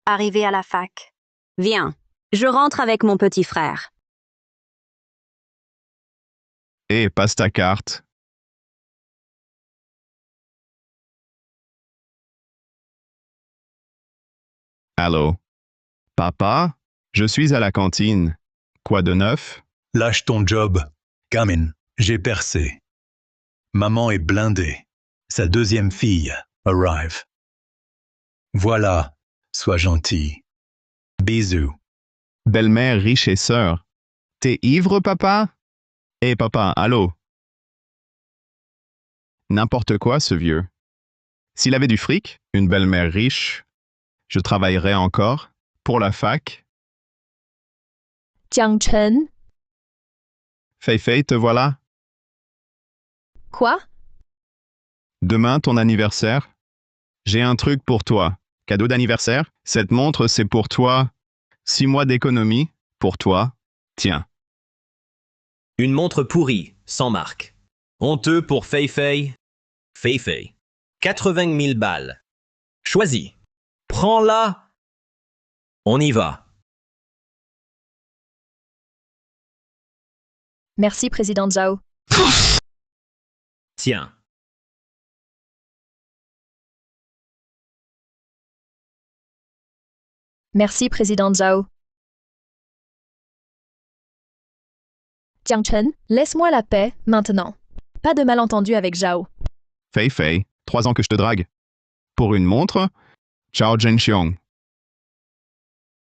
arrivé à la fac. Viens, je rentre avec mon petit frère. Hé, passe ta carte. Allô? Papa? Je suis à la cantine. Quoi de neuf? Lâche ton job. Gamin, j'ai percé. Maman est blindée. Sa deuxième fille arrive. Voilà, sois gentil. Bisous. Belle-mère riche et sœur. T'es ivre, papa? Hé, papa, allô? N'importe quoi, ce vieux. S'il avait du fric, une belle-mère riche, je travaillerais encore pour la fac. Jiang Chen. Fei, te voilà. Quoi? Demain, ton anniversaire. J'ai un truc pour toi. Cadeau d'anniversaire? Cette montre, c'est pour toi. 6 mois d'économie, pour toi. Tiens. Une montre pourrie, sans marque. Honteux pour Fei. Fei. 80 000 balles. Choisis. Prends-la. On y va. Merci, président Zhao. Tiens. Merci, président Zhao. Jiang Chen, laisse-moi la paix, maintenant. Pas de malentendu avec Zhao. Fei, 3 ans que je te drague. Pour une montre? Ciao, Zhenxiong.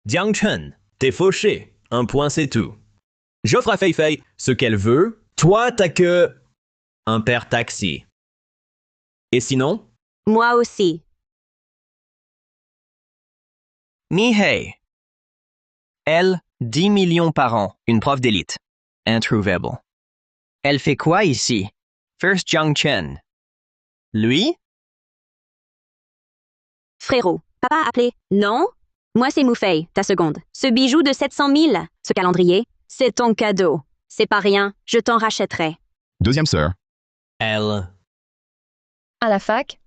Jiang Chen, t'es fauché. Un point, c'est tout. J'offre à Fei ce qu'elle veut. Toi, t'as que... un père taxi. Et sinon? Moi aussi. Mihei. Elle, 10 millions par an, une prof d'élite. Introuvable. Elle fait quoi ici? First Jiang Chen. Lui? Frérot, papa a appelé. Non? Moi, c'est Moufei, ta seconde. Ce bijou de 700 000, ce calendrier, c'est ton cadeau. C'est pas rien, je t'en rachèterai. Deuxième sœur. Elle... À la fac,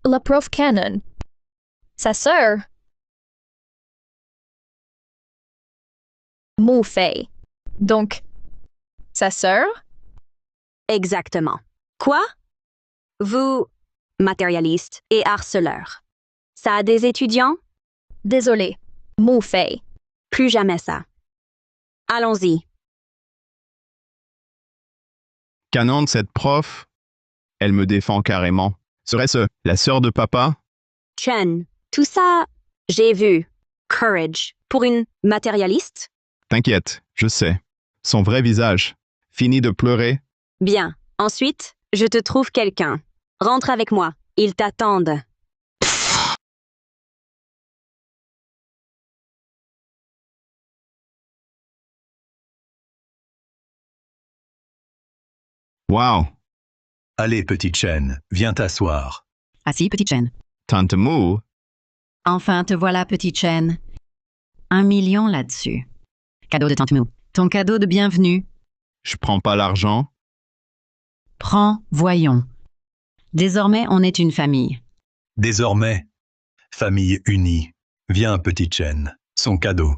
la prof Cannon. Sa sœur. Mu Fei. Donc, sa sœur? Exactement. Quoi? Vous, matérialiste et harceleur. Ça a des étudiants? Désolé. Mu Fei. Plus jamais ça. Allons-y. Canon de cette prof, elle me défend carrément. Serait-ce la sœur de papa? Chen, tout ça, j'ai vu. Courage. Pour une matérialiste? T'inquiète, je sais. Son vrai visage. Fini de pleurer? Bien. Ensuite, je te trouve quelqu'un. Rentre avec moi. Ils t'attendent. Wow! Allez, petite Chen, viens t'asseoir. Assis, petite Chen. Tante Mu, Enfin, te voilà, petite Chen. 1 million là-dessus. Cadeau de tante Mou. Ton cadeau de bienvenue. je prends pas l'argent. Prends, voyons. Désormais, on est une famille. Désormais, famille unie. Viens, petite Chen, son cadeau.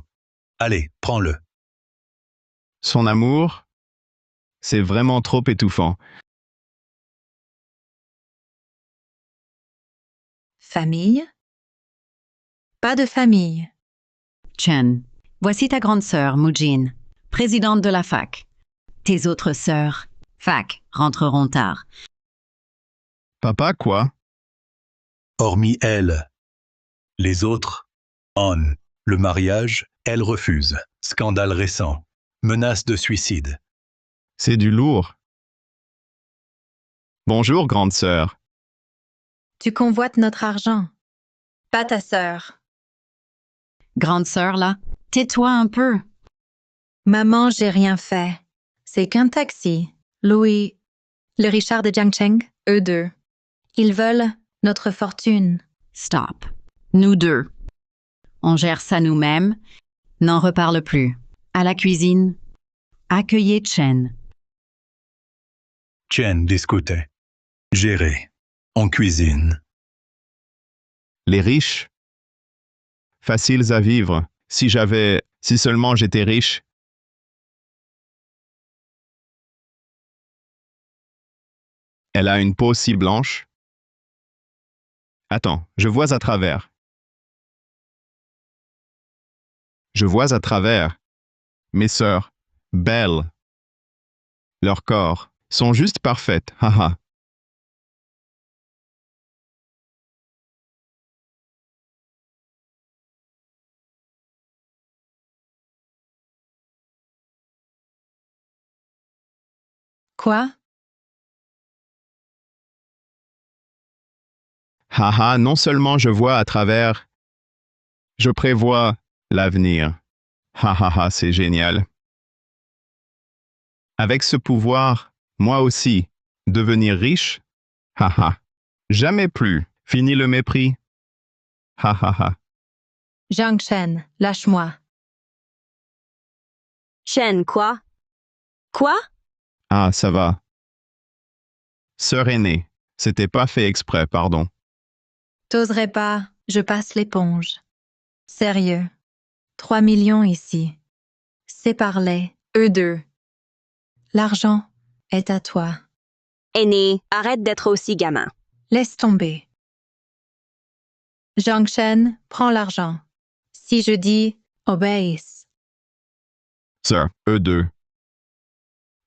Allez, prends-le. Son amour, c'est vraiment trop étouffant. Famille? Pas de famille. Chen, voici ta grande sœur, Mujin, présidente de la fac. Tes autres sœurs, fac, rentreront tard. Papa, quoi? Hormis elle. Les autres, on. Le mariage, elle refuse. Scandale récent. Menace de suicide. C'est du lourd. Bonjour, grande sœur. Tu convoites notre argent. Pas ta sœur. Grande sœur, là, tais-toi un peu. Maman, j'ai rien fait. C'est qu'un taxi. Louis, le Richard de Jiangcheng, eux deux. Ils veulent notre fortune. Stop. Nous deux. On gère ça nous-mêmes. N'en reparle plus. À la cuisine. Accueillez Chen. Chen discutait. Géré. En cuisine. Les riches. faciles à vivre. Si seulement j'étais riche. Elle a une peau si blanche. Attends, je vois à travers. Je vois à travers. Mes sœurs, belles. Leurs corps sont juste parfaites, haha. Quoi? Haha, non seulement je vois à travers, je prévois l'avenir. Hahaha, c'est génial. Avec ce pouvoir, moi aussi, devenir riche? Haha. Jamais plus. Fini le mépris. Hahaha. Jiang Chen, lâche-moi. Chen, quoi? Quoi? Ah, ça va. Sœur aînée, c'était pas fait exprès, pardon. T'oserais pas, je passe l'éponge. Sérieux. 3 millions ici. Sépare-les, eux deux. L'argent est à toi. Aîné, arrête d'être aussi gamin. Laisse tomber. Jiang Chen, prends l'argent. Si je dis, obéisse. Sœur, eux deux.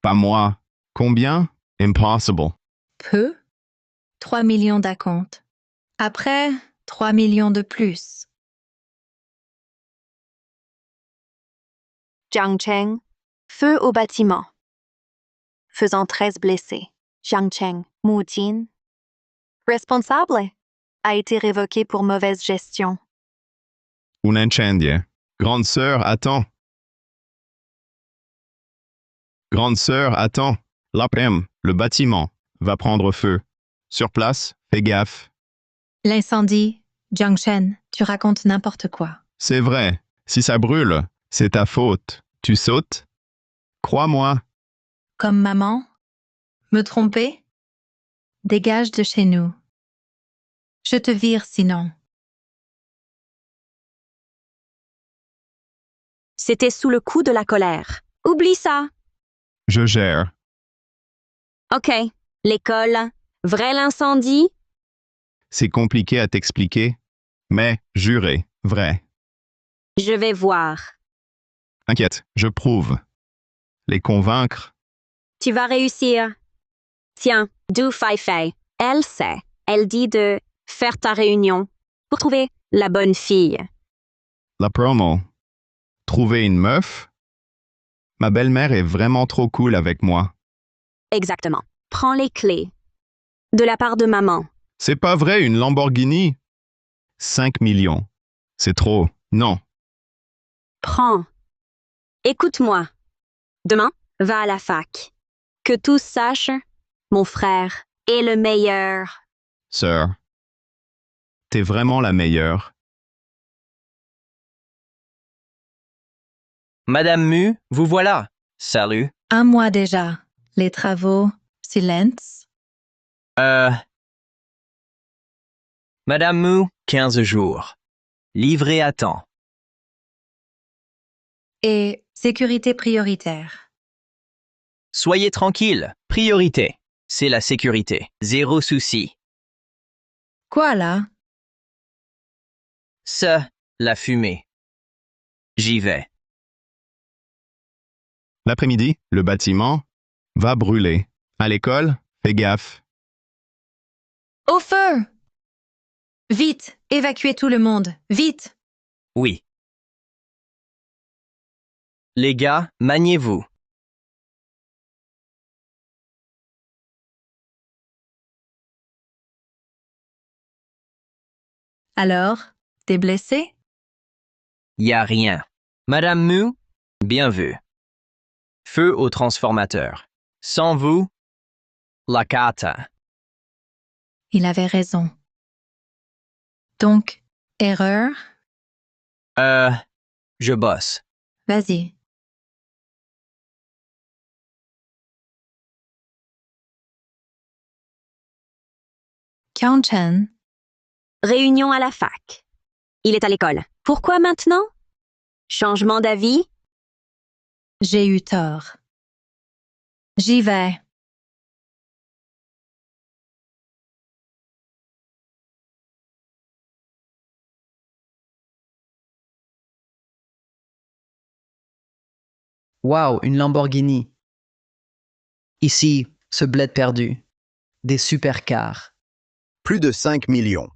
Pas moi. Combien? Impossible. Peu? 3 millions d'acompte. Après, 3 millions de plus. Jiang Cheng, feu au bâtiment. Faisant 13 blessés. Jiang Cheng, Mu Jin, responsable, a été révoqué pour mauvaise gestion. Un incendie. Grande sœur, attends. Grande sœur, attends. L'après-midi, le bâtiment va prendre feu. Sur place, fais gaffe. L'incendie, Jiang Chen, tu racontes n'importe quoi. C'est vrai. Si ça brûle, c'est ta faute. Tu sautes? Crois-moi. Comme maman? Me tromper? Dégage de chez nous. Je te vire sinon. C'était sous le coup de la colère. Oublie ça. Je gère. OK. L'école. Vrai l'incendie? C'est compliqué à t'expliquer, mais juré, vrai. Je vais voir. Inquiète, je prouve. Les convaincre? Tu vas réussir. Tiens, Du Fai Fei. Elle sait. Elle dit de faire ta réunion pour trouver la bonne fille. La promo. Trouver une meuf? Ma belle-mère est vraiment trop cool avec moi. Exactement. Prends les clés. De la part de maman. C'est pas vrai, une Lamborghini? 5 millions. C'est trop. Non. Prends. Écoute-moi. Demain, va à la fac. Que tous sachent, mon frère est le meilleur. Sœur. T'es vraiment la meilleure. Madame Mu, vous voilà. Salut. 1 mois déjà. Les travaux, silence. Madame Mu, 15 jours. Livré à temps. Et sécurité prioritaire. Soyez tranquille. Priorité. C'est la sécurité. Zéro souci. Quoi là? Ça, la fumée. J'y vais. L'après-midi, le bâtiment va brûler. À l'école, fais gaffe. Au feu! Vite, évacuez tout le monde, vite! Oui. Les gars, maniez-vous. Alors, t'es blessé? Y a rien. Madame Mu, bien vu. Feu au transformateur. Sans vous, la cata. Il avait raison. Donc, erreur? Je bosse. Vas-y. Jiang Chen, Réunion à la fac. Il est à l'école. Pourquoi maintenant? Changement d'avis? J'ai eu tort. J'y vais. Waouh, une Lamborghini. Ici, ce bled perdu. Des supercars. Plus de 5 millions.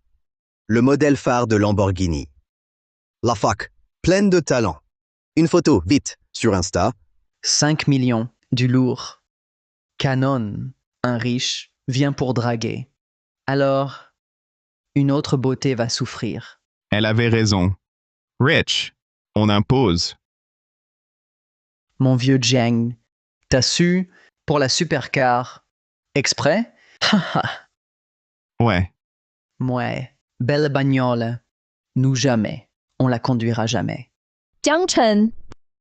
Le modèle phare de Lamborghini. La fac, pleine de talent. Une photo, vite, sur Insta. 5 millions, du lourd. Canon, un riche, vient pour draguer. Alors, une autre beauté va souffrir. Elle avait raison. Rich, on impose. Mon vieux Jiang, t'as su, pour la supercar. Exprès? Haha. Ouais. Ouais, belle bagnole. Nous jamais. On la conduira jamais. Jiang Chen,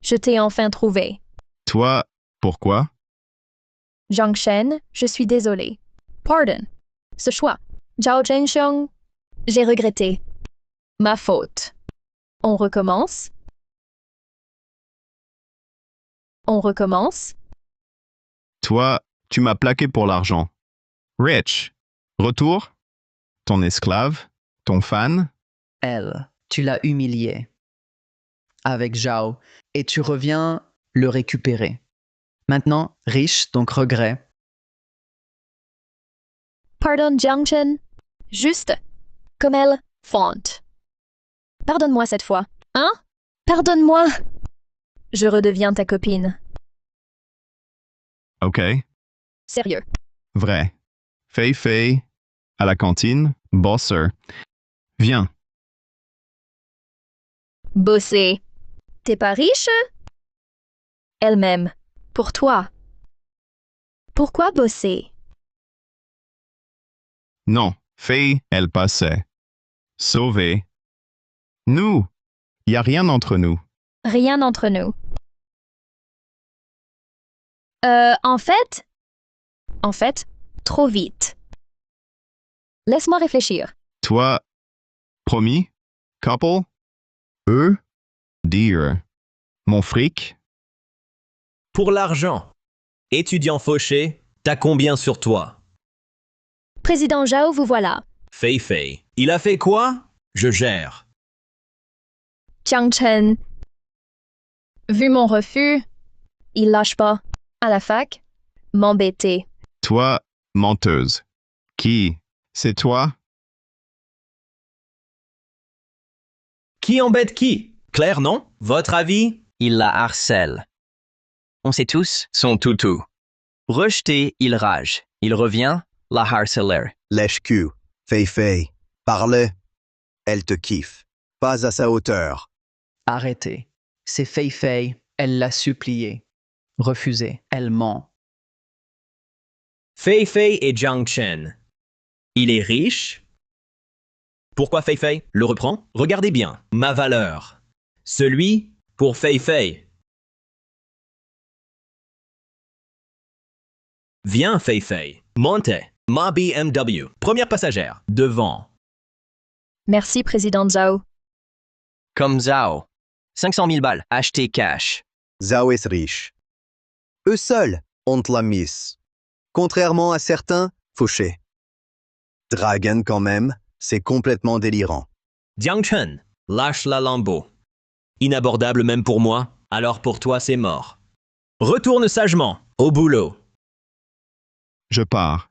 je t'ai enfin trouvé. Toi, pourquoi? Jiang Shen, je suis désolé. Pardon. Ce choix. Zhao Zhenxiong, j'ai regretté. Ma faute. On recommence? On recommence? Toi, tu m'as plaqué pour l'argent. Rich, retour? Ton esclave? Ton fan? Elle, tu l'as humilié. Avec Zhao, et tu reviens le récupérer. Maintenant, riche, donc regret. Pardon, Jiang Chen. Juste. Comme elle, fente. Pardonne-moi cette fois. Hein? Pardonne-moi. Je redeviens ta copine. OK. Sérieux. Vrai. Fei, à la cantine, bosser. Viens. Bosser. T'es pas riche? Elle-même. Pour toi. Pourquoi bosser? Non, Fei, elle passait. Sauvé. Nous, y a rien entre nous. Rien entre nous. En fait, trop vite. Laisse-moi réfléchir. Toi, promis? Couple? Eux? Dear. Mon fric? Pour l'argent. Étudiant fauché, t'as combien sur toi? Président Zhao, vous voilà. Fei. Il a fait quoi? Je gère. Jiang Chen. Vu mon refus, il lâche pas. À la fac, m'embêter. Toi, menteuse. Qui? C'est toi? Qui embête qui? Claire, non? Votre avis? Il la harcèle. On sait tous son toutou. Rejeté, il rage. Il revient, la harceleur. Lèche-cul. Fei. Parle. Elle te kiffe. Pas à sa hauteur. Arrêtez. C'est Fei, elle l'a supplié. Refusé, elle ment. Fei et Jiang Chen. Il est riche? Pourquoi Fei le reprend? Regardez bien, ma valeur. Celui pour Fei. Viens Fei. Montez. Ma BMW. Première passagère. Devant. Merci, Président Zhao. Comme Zhao. 500 000 balles, acheté cash. Zhao est riche. Eux seuls ont la mise. Contrairement à certains, fauchés. Dragon quand même, c'est complètement délirant. Jiang Chen, lâche la Lambo. Inabordable même pour moi, alors pour toi c'est mort. Retourne sagement, au boulot. Je pars.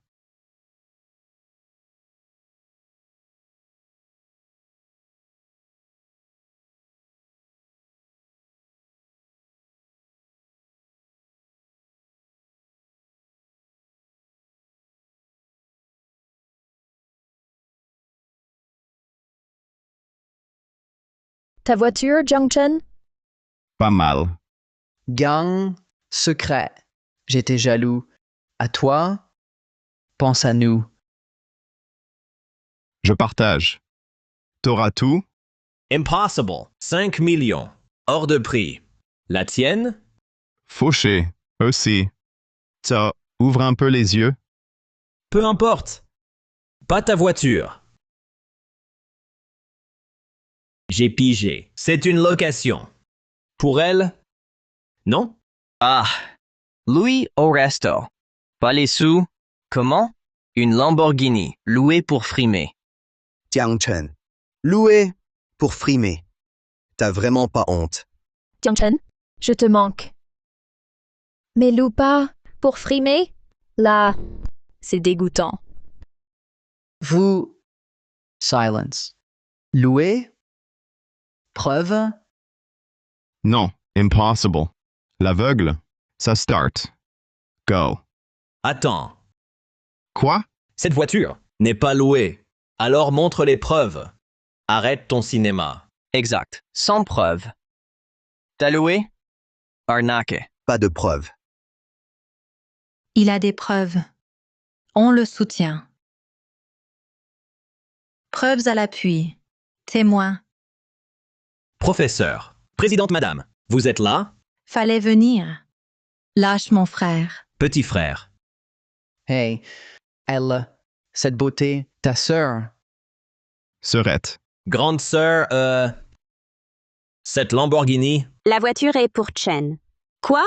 Ta voiture, Jiang Chen? Pas mal. Gang secret. J'étais jaloux. À toi? Pense à nous. Je partage. T'auras tout? Impossible, 5 millions. Hors de prix. La tienne? Fauché. Aussi. Ça, ouvre un peu les yeux. Peu importe. Pas ta voiture. J'ai pigé. C'est une location. Pour elle? Non? Ah, Louis au resto. Pas les sous? Comment? Une Lamborghini, louée pour frimer. Jiang Chen. Loué pour frimer. T'as vraiment pas honte. Jiang Chen, je te manque. Mais loue pas pour frimer? Là, c'est dégoûtant. Vous... Silence. Louer? Preuve? Non, impossible. L'aveugle, ça start. Go. Attends. Quoi? Cette voiture n'est pas louée. Alors montre les preuves. Arrête ton cinéma. Exact. Sans preuve. T'as loué? Arnaque. Pas de preuves. Il a des preuves. On le soutient. Preuves à l'appui. Témoins. Professeur. Présidente madame. Vous êtes là? Fallait venir. Lâche mon frère. Petit frère. Hey, elle, cette beauté, ta sœur. Serette. Grande sœur, cette Lamborghini. La voiture est pour Chen. Quoi?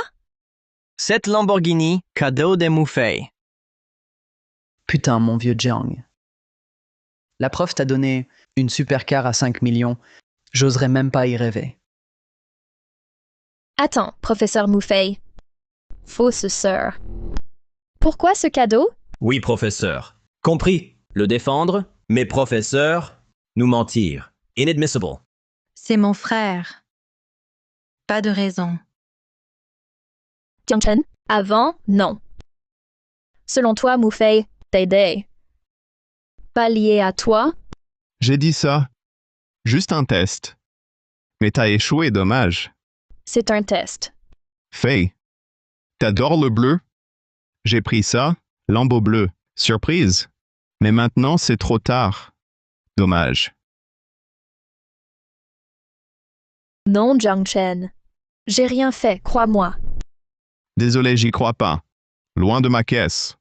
Cette Lamborghini, cadeau de Moufei. Putain, mon vieux Jiang. La prof t'a donné une supercar à 5 millions. J'oserais même pas y rêver. Attends, professeur Moufei. Fausse sœur. Pourquoi ce cadeau? Oui, professeur. Compris. Le défendre, mais professeur, nous mentir. Inadmissible. C'est mon frère. Pas de raison. Jiang Chen, avant, non. Selon toi, Moufei, t'aider. Pas lié à toi? J'ai dit ça. Juste un test. Mais t'as échoué, dommage. C'est un test. Faye. T'adores le bleu? J'ai pris ça, lambeau bleu. Surprise. Mais maintenant, c'est trop tard. Dommage. Non, Jiang Chen. J'ai rien fait, crois-moi. Désolé, j'y crois pas. Loin de ma caisse.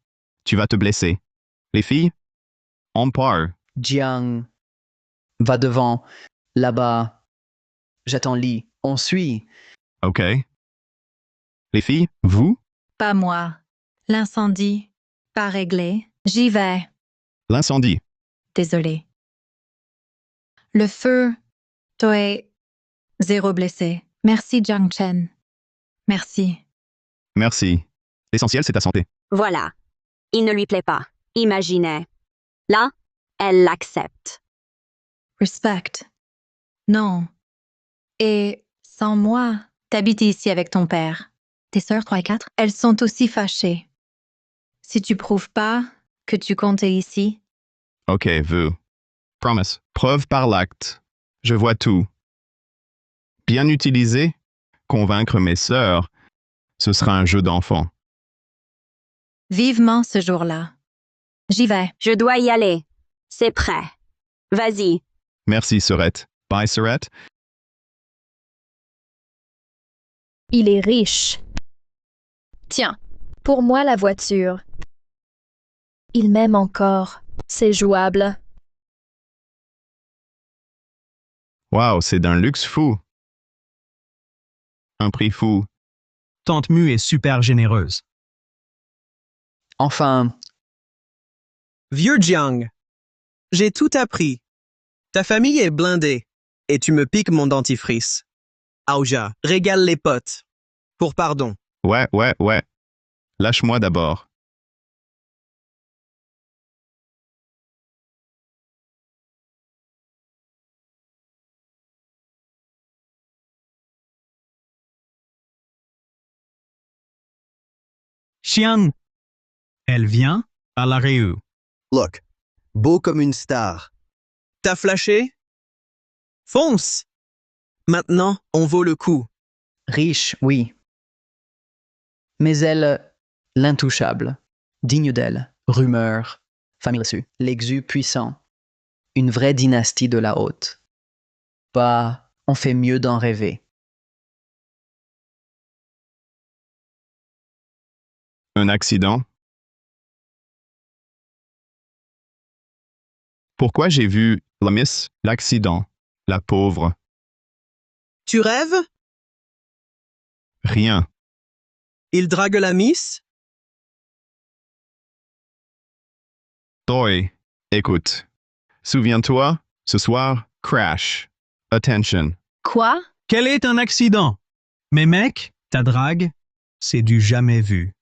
Tu vas te blesser. Les filles? On part. Jiang, va devant, là-bas. J'attends lit. On suit. OK. Les filles, vous? Pas moi. L'incendie. Pas réglé. J'y vais. L'incendie. Désolé. Le feu. Toi. Zéro blessé. Merci, Jiang Chen. Merci. Merci. L'essentiel, c'est ta santé. Voilà. Il ne lui plaît pas. Imaginez. Là, elle l'accepte. Respect. Non. Et sans moi, t'habites ici avec ton père. Tes sœurs 3 et 4, elles sont aussi fâchées. Si tu prouves pas que tu comptais ici, OK, vous. Promise. Preuve par l'acte. Je vois tout. Bien utilisé, convaincre mes sœurs, ce sera un jeu d'enfant. vivement ce jour-là. J'y vais. Je dois y aller. C'est prêt. Vas-y. Merci, Serette. Bye, Serette. Il est riche. Tiens, pour moi la voiture. Il m'aime encore. C'est jouable. Wow, c'est d'un luxe fou. Un prix fou. Tante Mu est super généreuse. Enfin, Vieux Jiang, j'ai tout appris. Ta famille est blindée et tu me piques mon dentifrice. Aouja, régale les potes. Pour pardon. Ouais. Lâche-moi d'abord. Xian. Elle vient à la Réu. Look, beau comme une star. T'as flashé? Fonce! Maintenant, on vaut le coup. riche, oui. Mais elle, l'intouchable, digne d'elle, rumeur, famille reçue, l'exu puissant, une vraie dynastie de la haute. Bah, on fait mieux d'en rêver. Un accident? Pourquoi j'ai vu la miss l'accident? La pauvre. Tu rêves? Rien. Il drague la miss? Toi, écoute. Souviens-toi, ce soir, crash. Attention. Quoi? Quel est un accident? Mais mec, ta drague, c'est du jamais vu.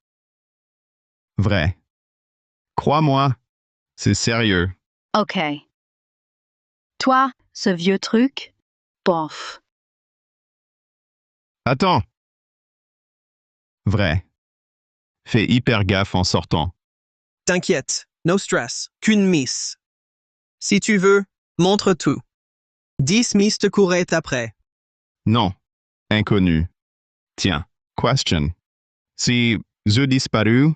Vrai. Crois-moi, c'est sérieux. OK. Toi, ce vieux truc, bof. Attends. Vrai. Fais hyper gaffe en sortant. T'inquiète, no stress, qu'une miss. Si tu veux, montre tout. 10 miss te couraient après. Non. Inconnu. Tiens, question. Si je disparu,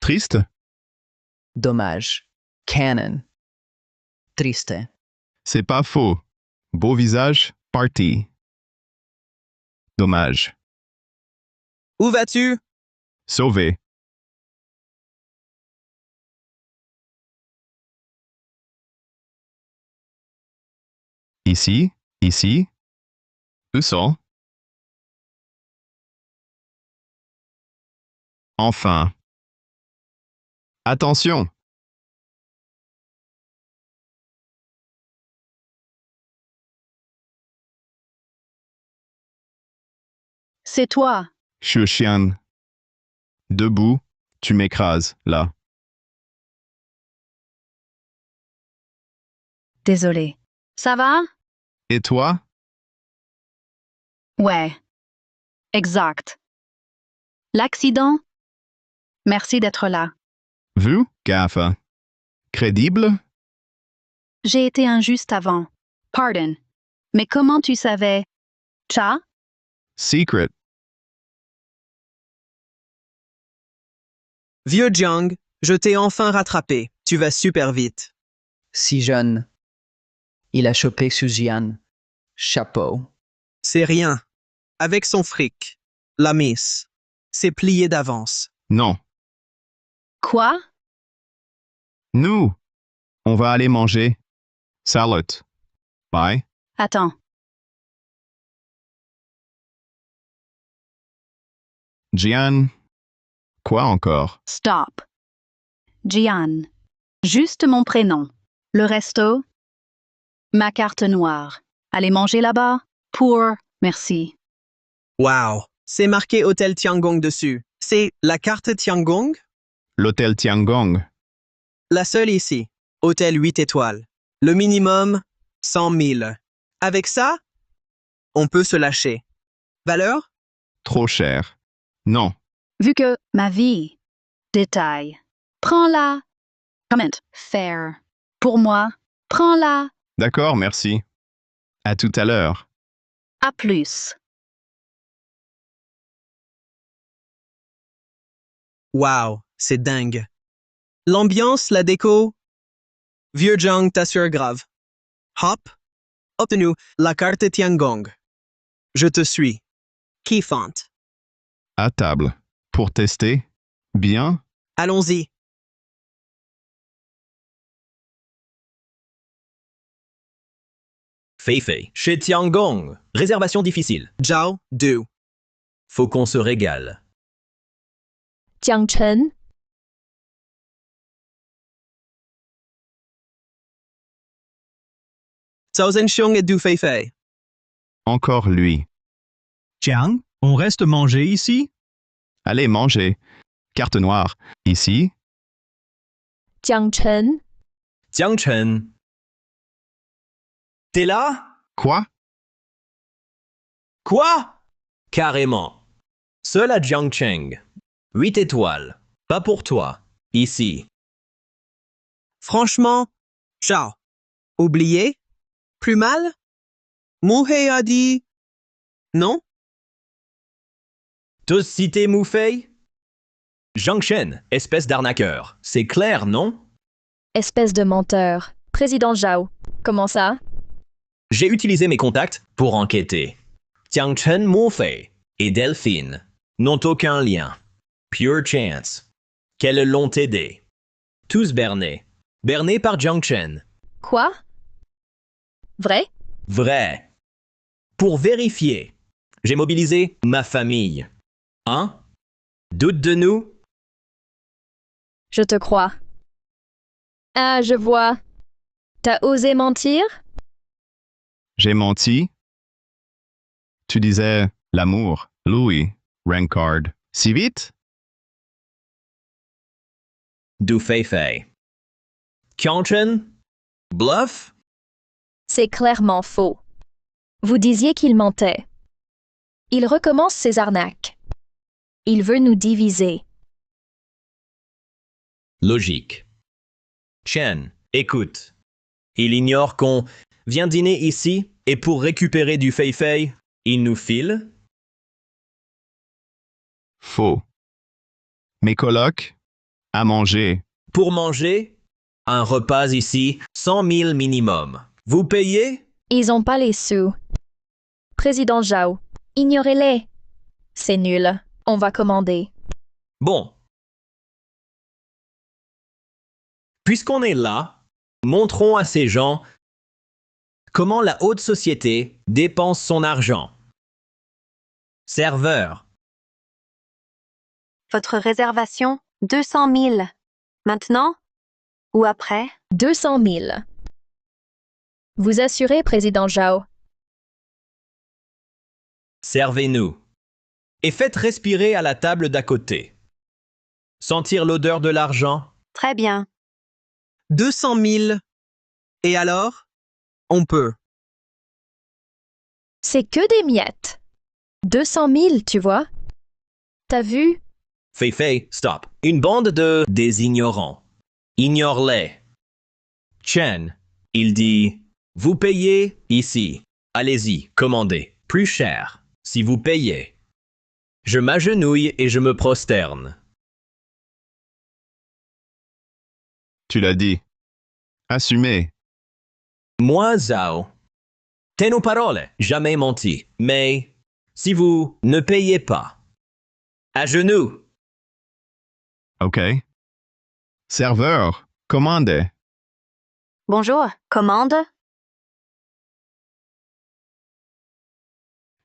triste? Dommage. Canon. Triste. C'est pas faux. Beau visage, parti. Dommage. Où vas-tu? Sauvé. Ici, ici. Où sont? Enfin. Attention. C'est toi. Shushian. Debout, tu m'écrases, là. Désolé. Ça va? Et toi? Ouais. Exact. L'accident? Merci d'être là. Vu, gaffe. Crédible? J'ai été injuste avant. Pardon. Mais comment tu savais? Cha? Secret. Vieux Jiang, je t'ai enfin rattrapé. Tu vas super vite. Si jeune. Il a chopé Sujian. Chapeau. C'est rien. Avec son fric. La miss. C'est plié d'avance. Non. Quoi? Nous. On va aller manger. Salad. Bye. Attends. Jian. Quoi encore? Stop. Jian. Juste mon prénom. Le resto? Ma carte noire. Allez manger là-bas? Pour, merci. Wow. C'est marqué Hôtel Tiangong dessus. C'est la carte Tiangong? L'hôtel Tiangong. La seule ici. Hôtel 8 étoiles. Le minimum, 100 000. Avec ça, on peut se lâcher. Valeur? Trop cher. Non. Vu que ma vie. Détail. Prends-la. Comment? Fair. Pour moi, prends-la. D'accord, merci. À tout à l'heure. À plus. Wow, c'est dingue. L'ambiance, la déco. Vieux Jiang t'assure grave. Hop. Obtenu la carte Tiangong. Je te suis. Kiffante. À table. Pour tester? Bien? Allons-y. Fei-Fei, chez Tiangong. Réservation difficile. Zhao, 2. Faut qu'on se régale. Jiang Chen, Zhao Zhenxiong et Du Fei-Fei. Encore lui. Jiang, on reste manger ici? Allez, manger. Carte noire. Ici? Jiang Chen, Jiang Chen. T'es là? Quoi? Quoi? Carrément. Seul à Jiangcheng. 8 étoiles. Pas pour toi. Ici. Franchement, Zhao. Oublié? Plus mal? Muhei a dit... Non? T'oses citer Mufei? Jiang Shen, espèce d'arnaqueur. C'est clair, non? espèce de menteur. Président Zhao, comment ça? J'ai utilisé mes contacts pour enquêter. Tiangchen Mufei et Delphine n'ont aucun lien. Pure chance. Qu'elles l'ont aidé. Tous bernés. Bernés par Jiang Chen. Quoi? Vrai? Vrai. Pour vérifier, j'ai mobilisé ma famille. Hein? Doute de nous? Je te crois. Ah, je vois. T'as osé mentir? J'ai menti. Tu disais l'amour, Louis, Rancard. Si vite? Du Fei. Qiangchen? Bluff? C'est clairement faux. Vous disiez qu'il mentait. Il recommence ses arnaques. Il veut nous diviser. Logique. Chen, écoute. Il ignore qu'on vient dîner ici et pour récupérer du Fei, il nous file? Faux. Mes colocs? À manger. Pour manger? Un repas ici, 100 000 minimum. Vous payez? Ils ont pas les sous. Président Zhao, ignorez-les. C'est nul. On va commander. Bon. Puisqu'on est là, montrons à ces gens comment la haute société dépense son argent. Serveur. Votre réservation, 200 000. Maintenant ou après? 200 000. Vous assurez, Président Zhao. Servez-nous. Et faites respirer à la table d'à côté. Sentir l'odeur de l'argent? Très bien. 200 000. Et alors? On peut. C'est que des miettes. 200 000, tu vois? T'as vu? Fei, stop. Une bande de des ignorants. Ignore-les. Chen, il dit, vous payez ici. Allez-y, commandez. Plus cher, si vous payez. Je m'agenouille et je me prosterne. Tu l'as dit. Assumez. Moi, Zhao. Tenu parole, jamais menti. Mais si vous ne payez pas, à genoux. OK. Serveur, commandez. Bonjour, commande?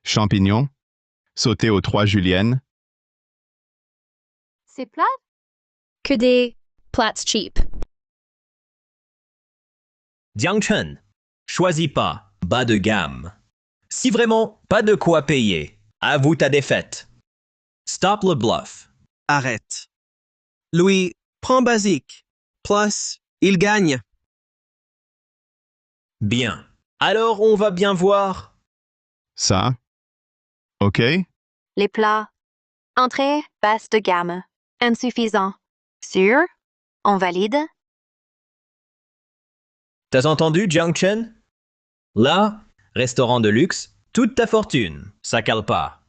Champignons. Sauté aux 3 juliennes. C'est plat? Que des plats cheap. Jiangchen, choisis pas, bas de gamme. Si vraiment pas de quoi payer, avoue ta défaite. Stop le bluff. Arrête. Louis, prends basique. Plus, il gagne. Bien. Alors on va bien voir. Ça. OK. Les plats. Entrée, basse de gamme. Insuffisant. Sûr? On valide? T'as entendu, Jiangchen? Là, restaurant de luxe, toute ta fortune, ça cale pas.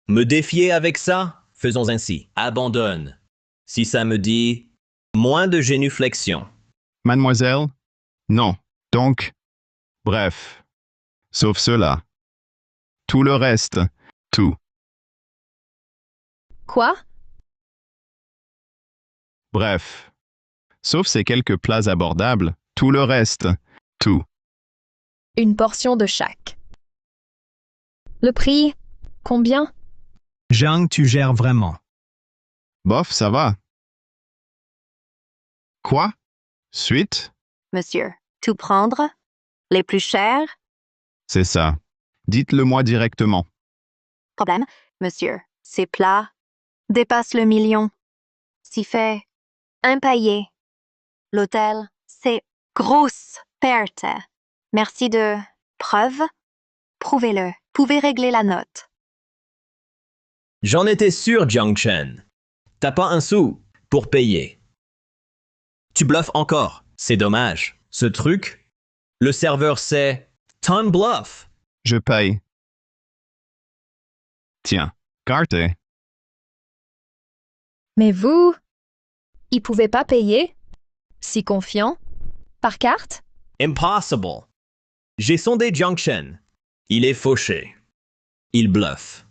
Me défier avec ça? Faisons ainsi. Abandonne. Si ça me dit moins de génuflexion. Mademoiselle? Non. Donc, bref. Sauf cela. Tout le reste. Tout. Quoi? Bref. Sauf ces quelques plats abordables. Tout le reste. Tout. Une portion de chaque. Le prix? Combien? Zhang, tu gères vraiment. Bof, ça va. Quoi? Suite? Monsieur, tout prendre? Les plus chers? C'est ça. Dites-le-moi directement. Problème, monsieur, ces plats dépassent le million. Si fait impayé. L'hôtel, c'est grosse perte. Merci de preuve. Prouvez-le. Pouvez régler la note. J'en étais sûr, Jiangchen. T'as pas un sou pour payer. Tu bluffes encore. C'est dommage. Ce truc, le serveur sait ton bluff. Je paye. Tiens, carte. Mais vous? Il pouvait pas payer? Si confiant? Par carte? Impossible. J'ai sondé Jiangchen. Il est fauché. Il bluffe.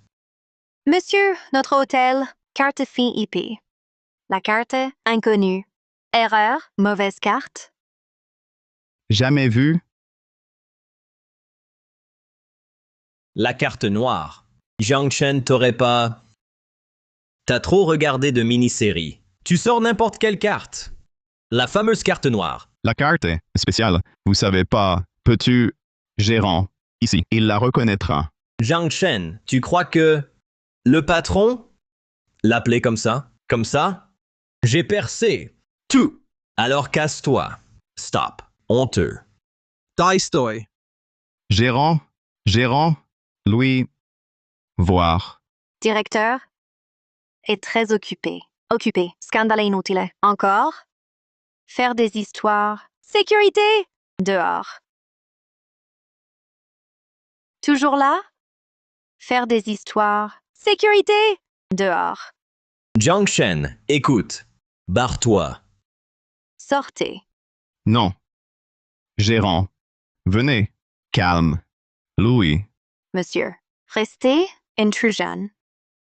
Monsieur, notre hôtel, carte fille IP. La carte inconnue. Erreur, mauvaise carte. Jamais vu? La carte noire. Jiang Chen t'aurait pas... T'as trop regardé de mini-séries. Tu sors n'importe quelle carte. La fameuse carte noire. La carte est spéciale. Vous savez pas. Peux-tu... Gérant. Ici. Il la reconnaîtra. Jiang Chen, tu crois que... Le patron... L'appeler comme ça? Comme ça? J'ai percé. Tout. Alors casse-toi. Stop. Honteux. Daistoy. Gérant. Gérant. Louis. Voir. Directeur est très occupé. Occupé. Scandale inutile. Encore. Faire des histoires. Sécurité. Dehors. Toujours là? Faire des histoires. Sécurité. Dehors. Jiang Chen, écoute. Barre-toi. Sortez. Non. Gérant. Venez. Calme. Louis. Monsieur. Restez. Intrusion.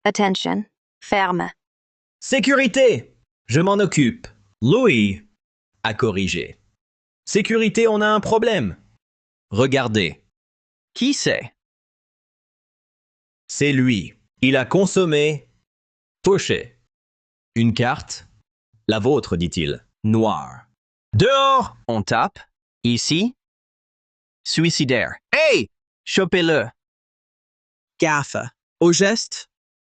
Attention. Ferme. Sécurité. Je m'en occupe. Louis a corrigé. Sécurité, on a un problème. Regardez. Qui c'est? C'est lui. Il a consommé... Fauché. Une carte. La vôtre, dit-il. Noire. Dehors! On tape? Ici? Suicidaire. Hey! Chopez-le. Gaffe. Au geste.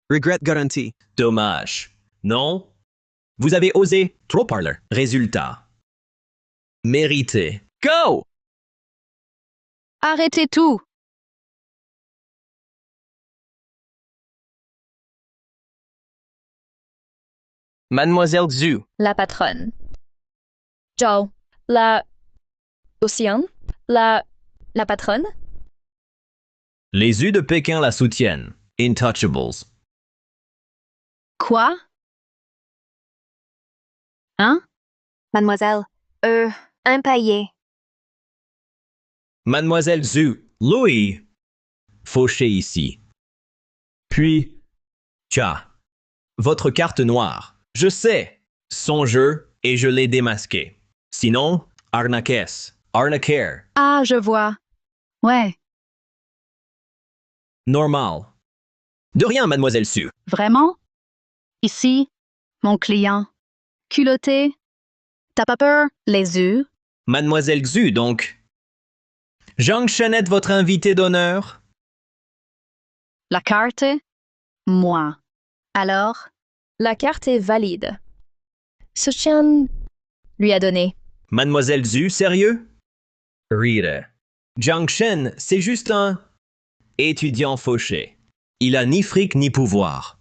Regret garanti. Dommage. Non? Vous avez osé. Trop parleur. Résultat. Mérité. Go! Arrêtez tout. Mademoiselle Zhu. La patronne. Zhao. Océane. La patronne. Les U de Pékin la soutiennent. Intouchables. Quoi? Hein? Mademoiselle. Impaillé. Mademoiselle Zhu. Louis. Fauché ici. Puis... Tcha. Votre carte noire. Je sais. Son jeu, et je l'ai démasqué. Sinon, arnaquesse. Arnaquaire. Ah, je vois. Ouais, Normal. De rien, mademoiselle Su. vraiment? Ici, mon client. Culotté? T'as pas peur? Les yeux? Mademoiselle Xu, donc. Jiang Chen est votre invité d'honneur? La carte? Moi. Alors? La carte est valide. Soutien lui a donné. Mademoiselle Xu, sérieux? Rire. Jiang Chen, c'est juste un étudiant fauché. Il a ni fric ni pouvoir.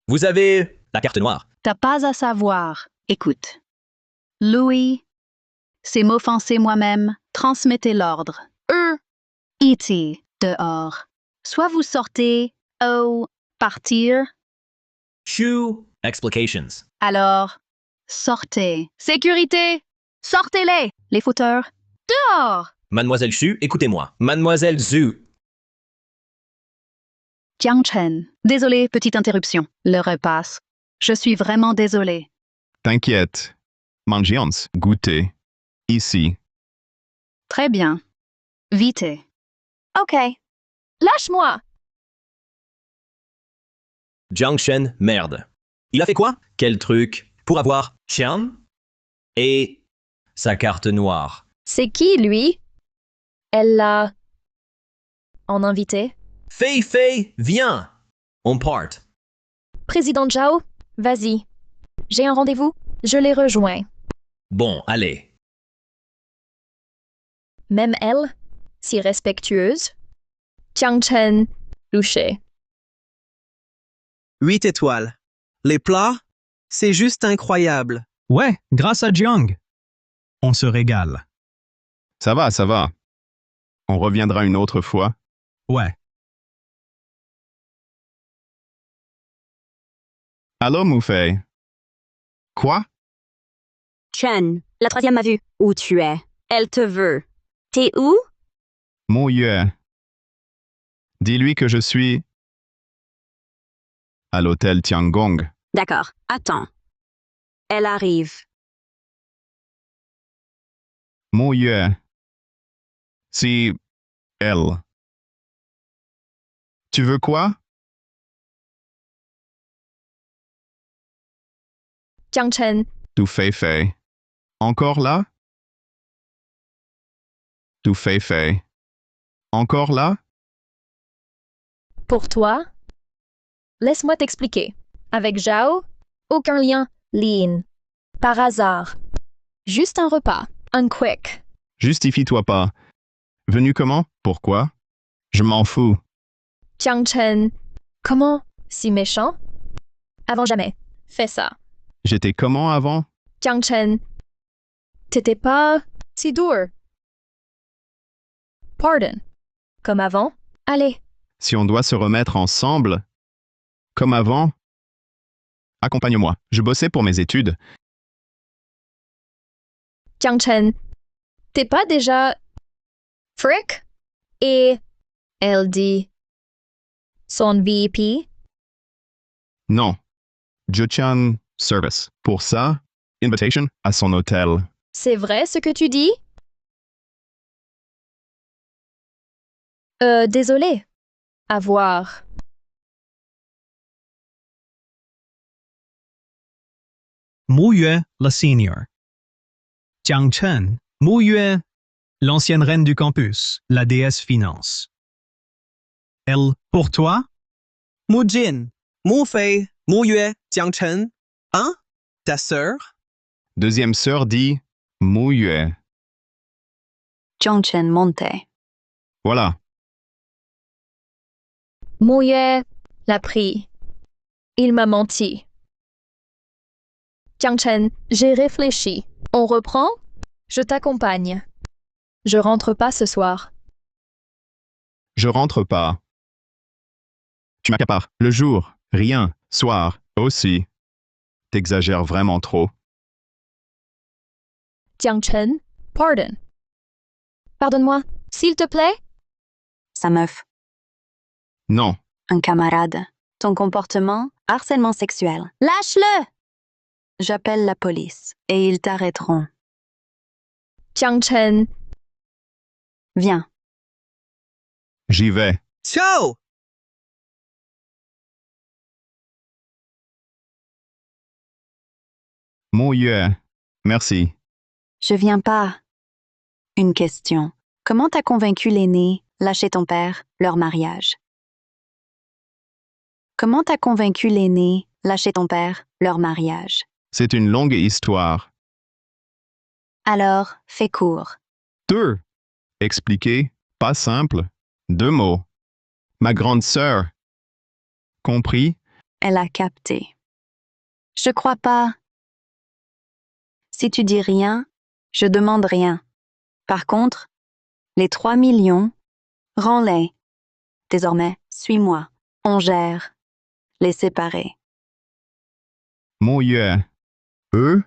Vous avez la carte noire. T'as pas à savoir. Écoute. Louis, c'est m'offenser moi-même. Transmettez l'ordre. E.T. dehors. Soit vous sortez, ou partir. Chu. Explications. Alors, sortez. Sécurité! Sortez-les! Les fauteurs, dehors! Mademoiselle Xu, écoutez-moi. Mademoiselle Xu. Jiang Chen. Désolé, petite interruption. Le repasse. Je suis vraiment désolé. T'inquiète. Mangions. Goûter. Ici. Très bien. Vite. OK. Lâche-moi! Jiang Chen, merde. Il a fait quoi? Quel truc? Pour avoir Chen? Et sa carte noire. C'est qui, lui? Elle l'a... en invité? Fei, viens! On part. Président Zhao, vas-y. J'ai un rendez-vous. Je les rejoins. Bon, allez. Même elle, si respectueuse. Jiang Chen, louché. 8 étoiles. Les plats, c'est juste incroyable. Ouais, grâce à Jiang. On se régale. Ça va, ça va. On reviendra une autre fois. Ouais. Allô, Moufei. Quoi? Chen, la troisième m'a vu. Où tu es? Elle te veut. T'es où? Mon Yue. Dis-lui que je suis à l'hôtel Tiangong. D'accord, attends. Elle arrive. Mon Yue. Si elle Tu veux quoi? Jiang Chen, Tu fais. Encore là? Tu fais. Encore là? pour toi? Laisse-moi t'expliquer. Avec Zhao, aucun lien, Lin. Par hasard. Juste un repas, un quick. Justifie-toi pas. Venu comment? Pourquoi? Je m'en fous. Jiang Chen, comment? Si méchant? Avant jamais. Fais ça. J'étais comment avant? Jiang Chen, t'étais pas si dur. Pardon. Comme avant? Allez. Si on doit se remettre ensemble, comme avant, accompagne-moi. Je bossais pour mes études. Jiang Chen, t'es pas déjà... Frick? Et... Elle dit... Son VP? Non. Juchan Service. Pour ça, invitation à son hôtel. C'est vrai ce que tu dis? Désolé. À voir. Mu Yue, le senior. Jiang Chen, Mu Yue, l'ancienne reine du campus, la déesse finance. Elle, pour toi? Mu Jin, Mu Fei, Mu Yue, Jiang Chen. Hein? Ta sœur? Deuxième sœur dit Mu Yue. Jiang Chen montait. Voilà. Mouillet l'a pris. Il m'a menti. Jiang Chen, j'ai réfléchi. On reprend? Je t'accompagne. Je rentre pas ce soir. Je rentre pas. Tu m'accapares. Le jour, rien. Soir, aussi. T'exagères vraiment trop. Jiang Chen, pardon. Pardonne-moi, s'il te plaît? Sa meuf. Non. Un camarade. Ton comportement, harcèlement sexuel. Lâche-le! J'appelle la police et ils t'arrêteront. Jiang Chen, Viens. J'y vais. Ciao! Mu Yue. Merci. Je viens pas. Une question. Comment t'as convaincu l'aîné, lâcher ton père, leur mariage? Comment t'as convaincu l'aîné, lâcher ton père, leur mariage? C'est une longue histoire. Alors, fais court. 2. Expliquer, pas simple. 2 mots. Ma grande sœur. Compris? Elle a capté. Je crois pas. Si tu dis rien, je demande rien. Par contre, les 3 millions, rends-les. Désormais, suis-moi. On gère. Les séparer. Mu Yue. Eux?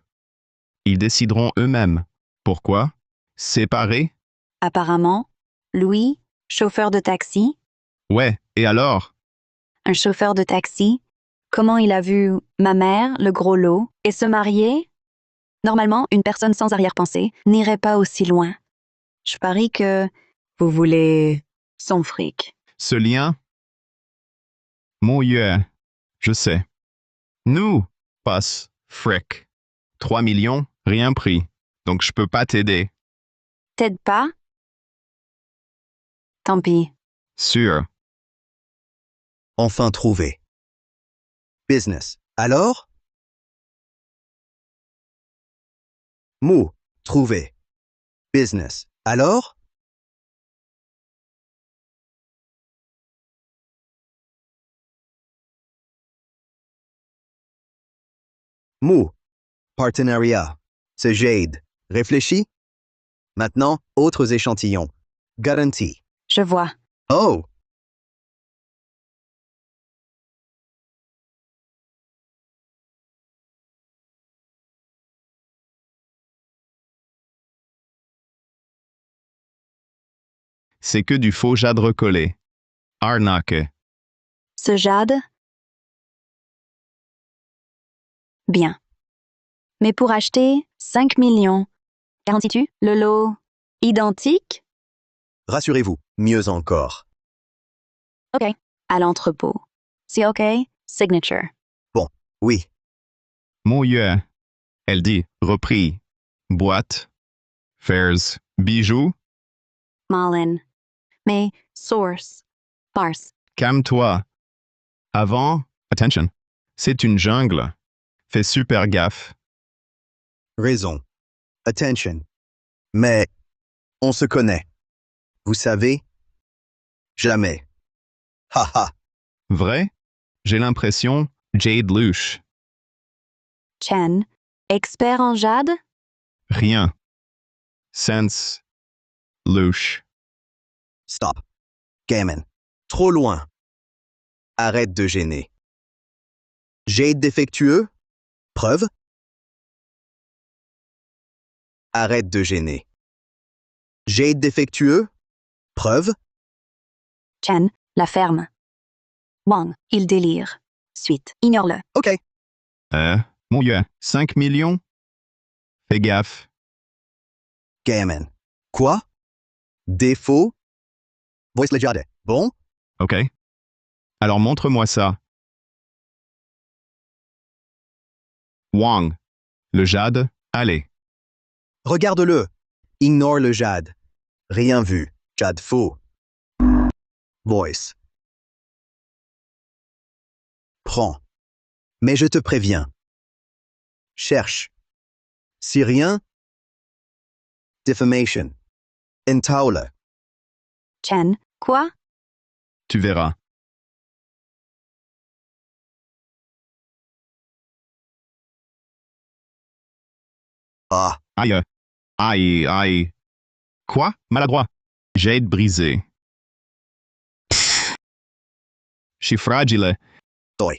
Ils décideront eux-mêmes. Pourquoi? Séparés? Apparemment, Louis, chauffeur de taxi, Ouais, et alors? un chauffeur de taxi, comment il a vu ma mère, le gros lot, et se marier? Normalement, une personne sans arrière-pensée n'irait pas aussi loin. Je parie que vous voulez son fric. Ce lien? Mu Yue. Je sais. Nous, passe, fric. 3 millions, rien pris. Donc je peux pas t'aider. T'aides pas? Tant pis. Sûr. Enfin trouvé. Business. Alors? Mu. Trouvé. Business. Alors? Mu. Partenariat. C'est Jade. Réfléchis? Maintenant, autres échantillons. Garantie. Je vois. Oh! C'est que du faux jade recollé. Arnaque. Ce jade? Bien. Mais pour acheter 5 millions, garantis-tu le lot identique? Rassurez-vous, mieux encore. OK. À l'entrepôt. C'est OK? Signature. Oui. Mouilleux. Elle dit, repris. Boîte. Fairs. Bijoux. Malin. Mais, source. Farce. Calme-toi. Avant, attention. C'est une jungle. Fais super gaffe. Raison. Attention. Mais, on se connaît. Vous savez? Jamais. Haha. Vrai? J'ai l'impression, Jade louche. Chen. Expert en jade? Rien. Sense. Louche. Stop. Gammon. Trop loin. Arrête de gêner. Jade défectueux? Preuve? Arrête de gêner. Jade défectueux? Preuve? Chen. La ferme. Wang. Il délire. Suite. Ignore-le. OK. Mouilleux. 5 millions? Fais gaffe. Gammon. Quoi? Défaut? Voice le jade. Bon? OK. Alors montre-moi ça. Wang. Le jade, allez. Regarde-le. Ignore le jade. Rien vu. Jade faux. Voice. Prends. Mais je te préviens. Cherche. Si rien. Defamation. Entaule. Chen. Quoi? Tu verras. Ah. Aïe. Aïe, aïe. Quoi? Maladroit. Jade brisé. Je suis fragile. Toi.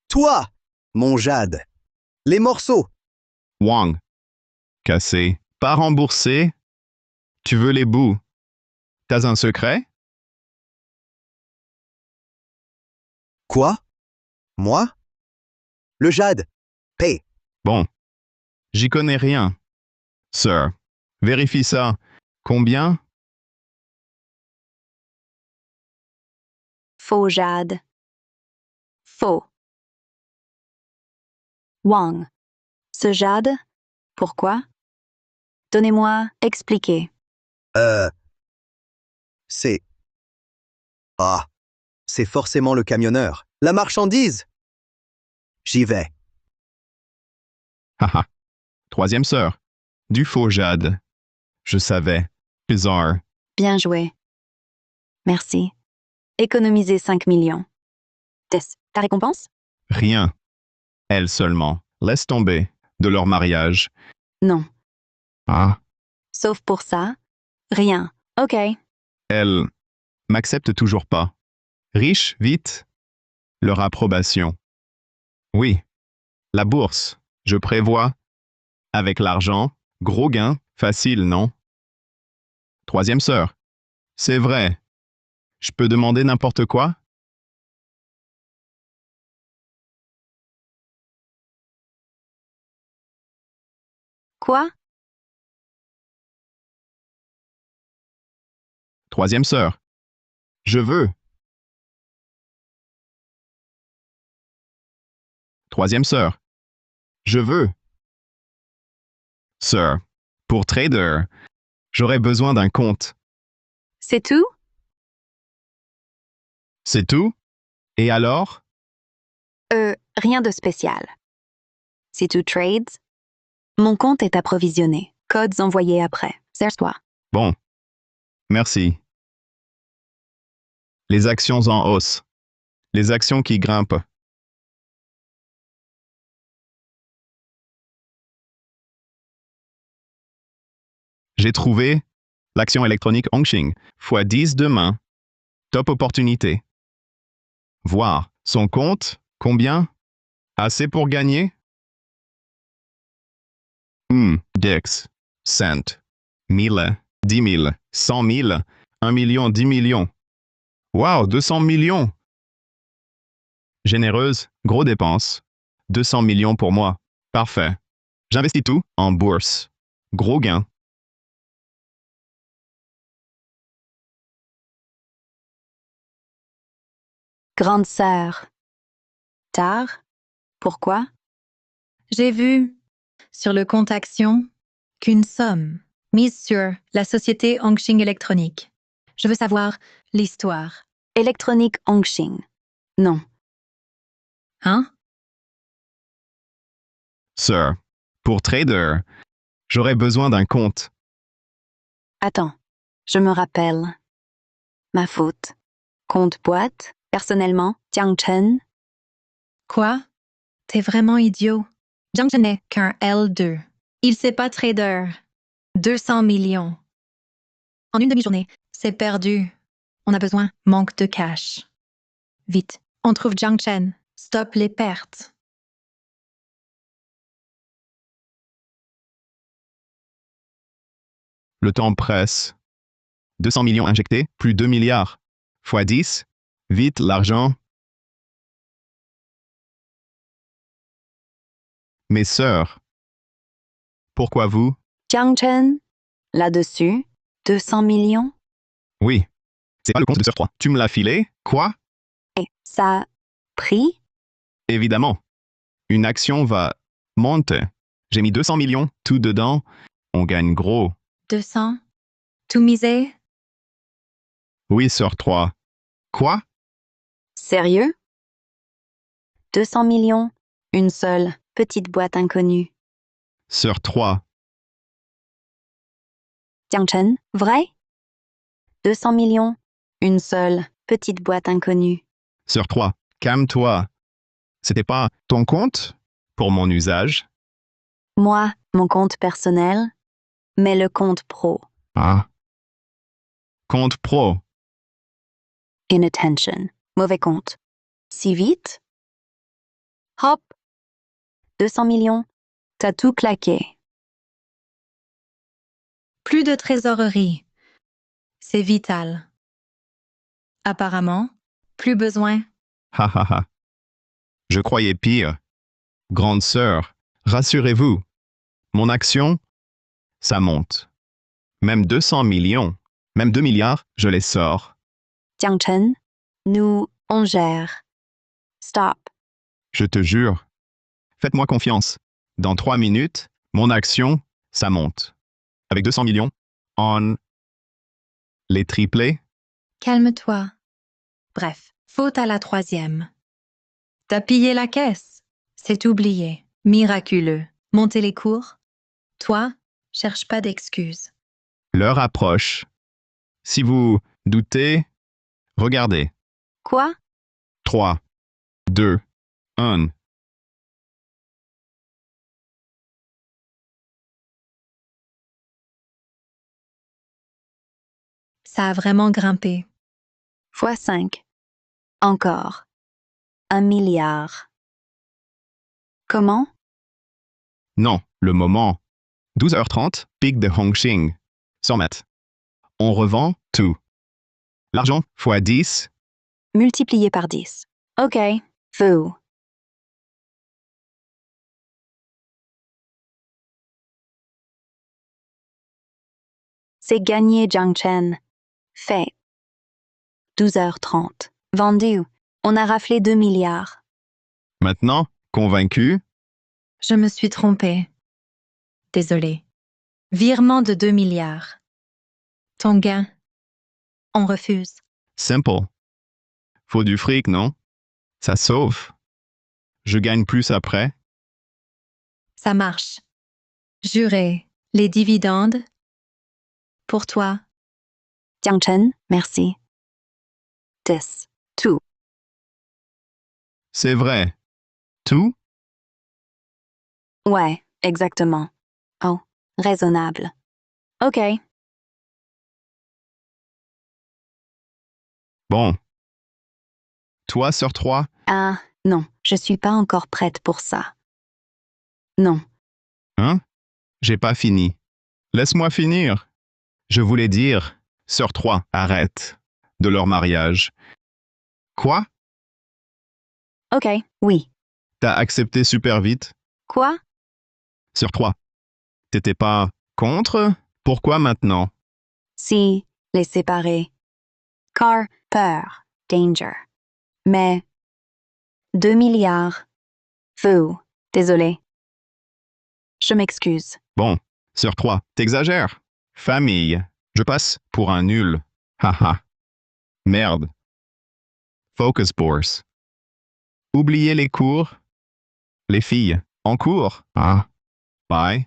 Toi, mon jade. Les morceaux. Wang. Cassé. Pas remboursé. Tu veux les bouts. T'as un secret? Quoi? Moi? Le jade. Paye. Bon. J'y connais rien. Sir. Vérifie ça. Combien? Faux jade. Faux. Wang. Ce jade? Pourquoi? Donnez-moi, expliquez. C'est... Ah. C'est forcément le camionneur. La marchandise. J'y vais. Haha. Troisième sœur. Du faux jade. Je savais. Bizarre. Bien joué. Merci. Économisez 5 millions. Tess, ta récompense? Rien. Elle seulement. Laisse tomber. De leur mariage. Non. Ah. Sauf pour ça, rien. OK. Elle m'accepte toujours pas. Riche, vite. Leur approbation. Oui. La bourse. Je prévois. Avec l'argent. Gros gain. Facile, non? Troisième sœur. C'est vrai. Je peux demander n'importe quoi? Quoi? Troisième sœur. Je veux. Troisième sœur. Je veux. Sir. Pour trader. J'aurais besoin d'un compte. C'est tout? C'est tout? Et alors? Rien de spécial. C'est tout trades? Mon compte est approvisionné. Codes envoyés après. Serre-toi. Bon. Merci. Les actions en hausse. Les actions qui grimpent. J'ai trouvé l'action électronique Hongxing, x10 demain. Top opportunité. Voir son compte, combien? Assez pour gagner? Dex, cent, 1000, 10 000, 100 000, 1 million, 10 millions. Wow, 200 millions! Généreuse, gros dépenses. 200 millions pour moi. Parfait. J'investis tout en bourse. Gros gain. Grande sœur. Tard? Pourquoi? J'ai vu sur le compte action qu'une somme mise sur la société Hongxing électronique. Je veux savoir l'histoire. Électronique Hongxing. Non. Hein? Sir, pour trader, j'aurais besoin d'un compte. Attends, je me rappelle. Ma faute. Compte boîte, personnellement, Jiang Chen. Quoi? T'es vraiment idiot. Jiang Chen n'est qu'un L2. Il sait pas trader. 200 millions. En une demi-journée, c'est perdu. On a besoin, manque de cash. Vite, on trouve Jiang Chen. Stop les pertes. Le temps presse. 200 millions injectés, plus 2 milliards. Fois 10. Vite, l'argent. Mes sœurs. Pourquoi vous? Jiang Chen. Là-dessus, 200 millions. Oui. C'est pas le compte de Sœur 3. Tu me l'as filé? Quoi? Et ça, prix? Évidemment. Une action va monter. J'ai mis 200 millions, tout dedans. On gagne gros. 200? Tout misé? Oui, Sœur 3. Quoi? Sérieux? 200 millions, une seule, petite boîte inconnue. Sœur 3. Jiang Chen, vrai? 200 millions, une seule, petite boîte inconnue. Sœur 3. Calme-toi. C'était pas ton compte? Pour mon usage? Moi, mon compte personnel, mais le compte pro. Ah. Compte pro. Inattention. Mauvais compte. Si vite? Hop. 200 millions. T'as tout claqué. Plus de trésorerie. C'est vital. Apparemment, plus besoin. Ha ha ha. Je croyais pire. Grande sœur, rassurez-vous. Mon action, ça monte. Même 200 millions, même 2 milliards, je les sors. Jiang Chen, nous, on gère. Stop. Je te jure. Faites-moi confiance. Dans 3 minutes, mon action, ça monte. Avec 200 millions, on les triplés. Calme-toi. Bref, faute à la troisième. T'as pillé la caisse. C'est oublié. Miraculeux. Monter les cours. Toi, cherche pas d'excuses. L'heure approche. Si vous doutez, regardez. Quoi? 3, 2, 1. Ça a vraiment grimpé. Fois 5. Encore. 1 milliard. Comment? Non, le moment. 12h30, pic de Hongxing. 100 mètres. On revend tout. L'argent fois 10. Multiplié par 10. OK. Fou. C'est gagné, Jiang Chen. Fait. 12h30. Vendu. On a raflé 2 milliards. Maintenant, convaincu? Je me suis trompée. Désolée. Virement de 2 milliards. Ton gain. On refuse. Simple. Faut du fric, non? Ça sauve. Je gagne plus après. Ça marche. Juré. Les dividendes. Pour toi. Jiang Chen, merci. 10. Tout. C'est vrai. Tout? Ouais, exactement. Oh, raisonnable. OK. Bon. Toi, Sœur 3? Ah, non, je suis pas encore prête pour ça. Non. Hein? J'ai pas fini. Laisse-moi finir. Je voulais dire, Sœur 3, arrête. De leur mariage. Quoi? OK, oui. T'as accepté super vite? Quoi? Sœur 3. T'étais pas contre? Pourquoi maintenant? Si, les séparer. Car, peur, danger. Mais 2 milliards. Vous, désolé. Je m'excuse. Bon, sur 3, t'exagères. Famille, je passe pour un nul. Haha. Merde. Focus Force. Oubliez les cours. Les filles, en cours. Ah. Bye.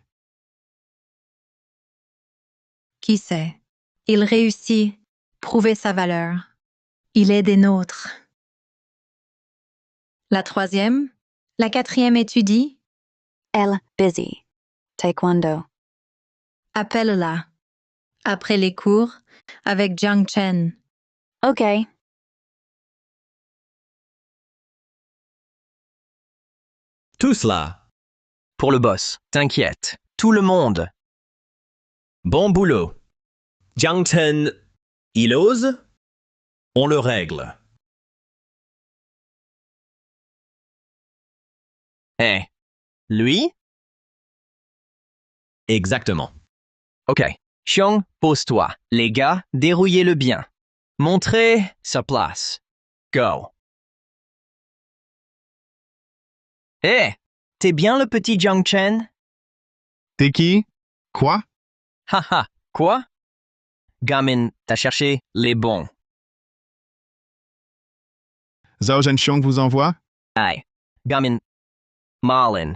Qui sait? Il réussit. Prouver sa valeur. Il est des nôtres. La troisième? La quatrième étudie? Elle, busy. Taekwondo. Appelle-la. Après les cours, avec Jiang Chen. OK. Tout cela. Pour le boss, t'inquiète. Tout le monde. Bon boulot. Jiang Chen, il ose? On le règle. Eh. Lui? Exactement. OK. Xiong, pose-toi. Les gars, dérouillez-le bien. Montrez sa place. Go. Eh, t'es bien le petit Jiang Chen? T'es qui? Quoi? Haha, quoi? Gamin, t'as cherché les bons. Zhao Zhenxiong vous envoie? Aïe. Gamin. Marlin.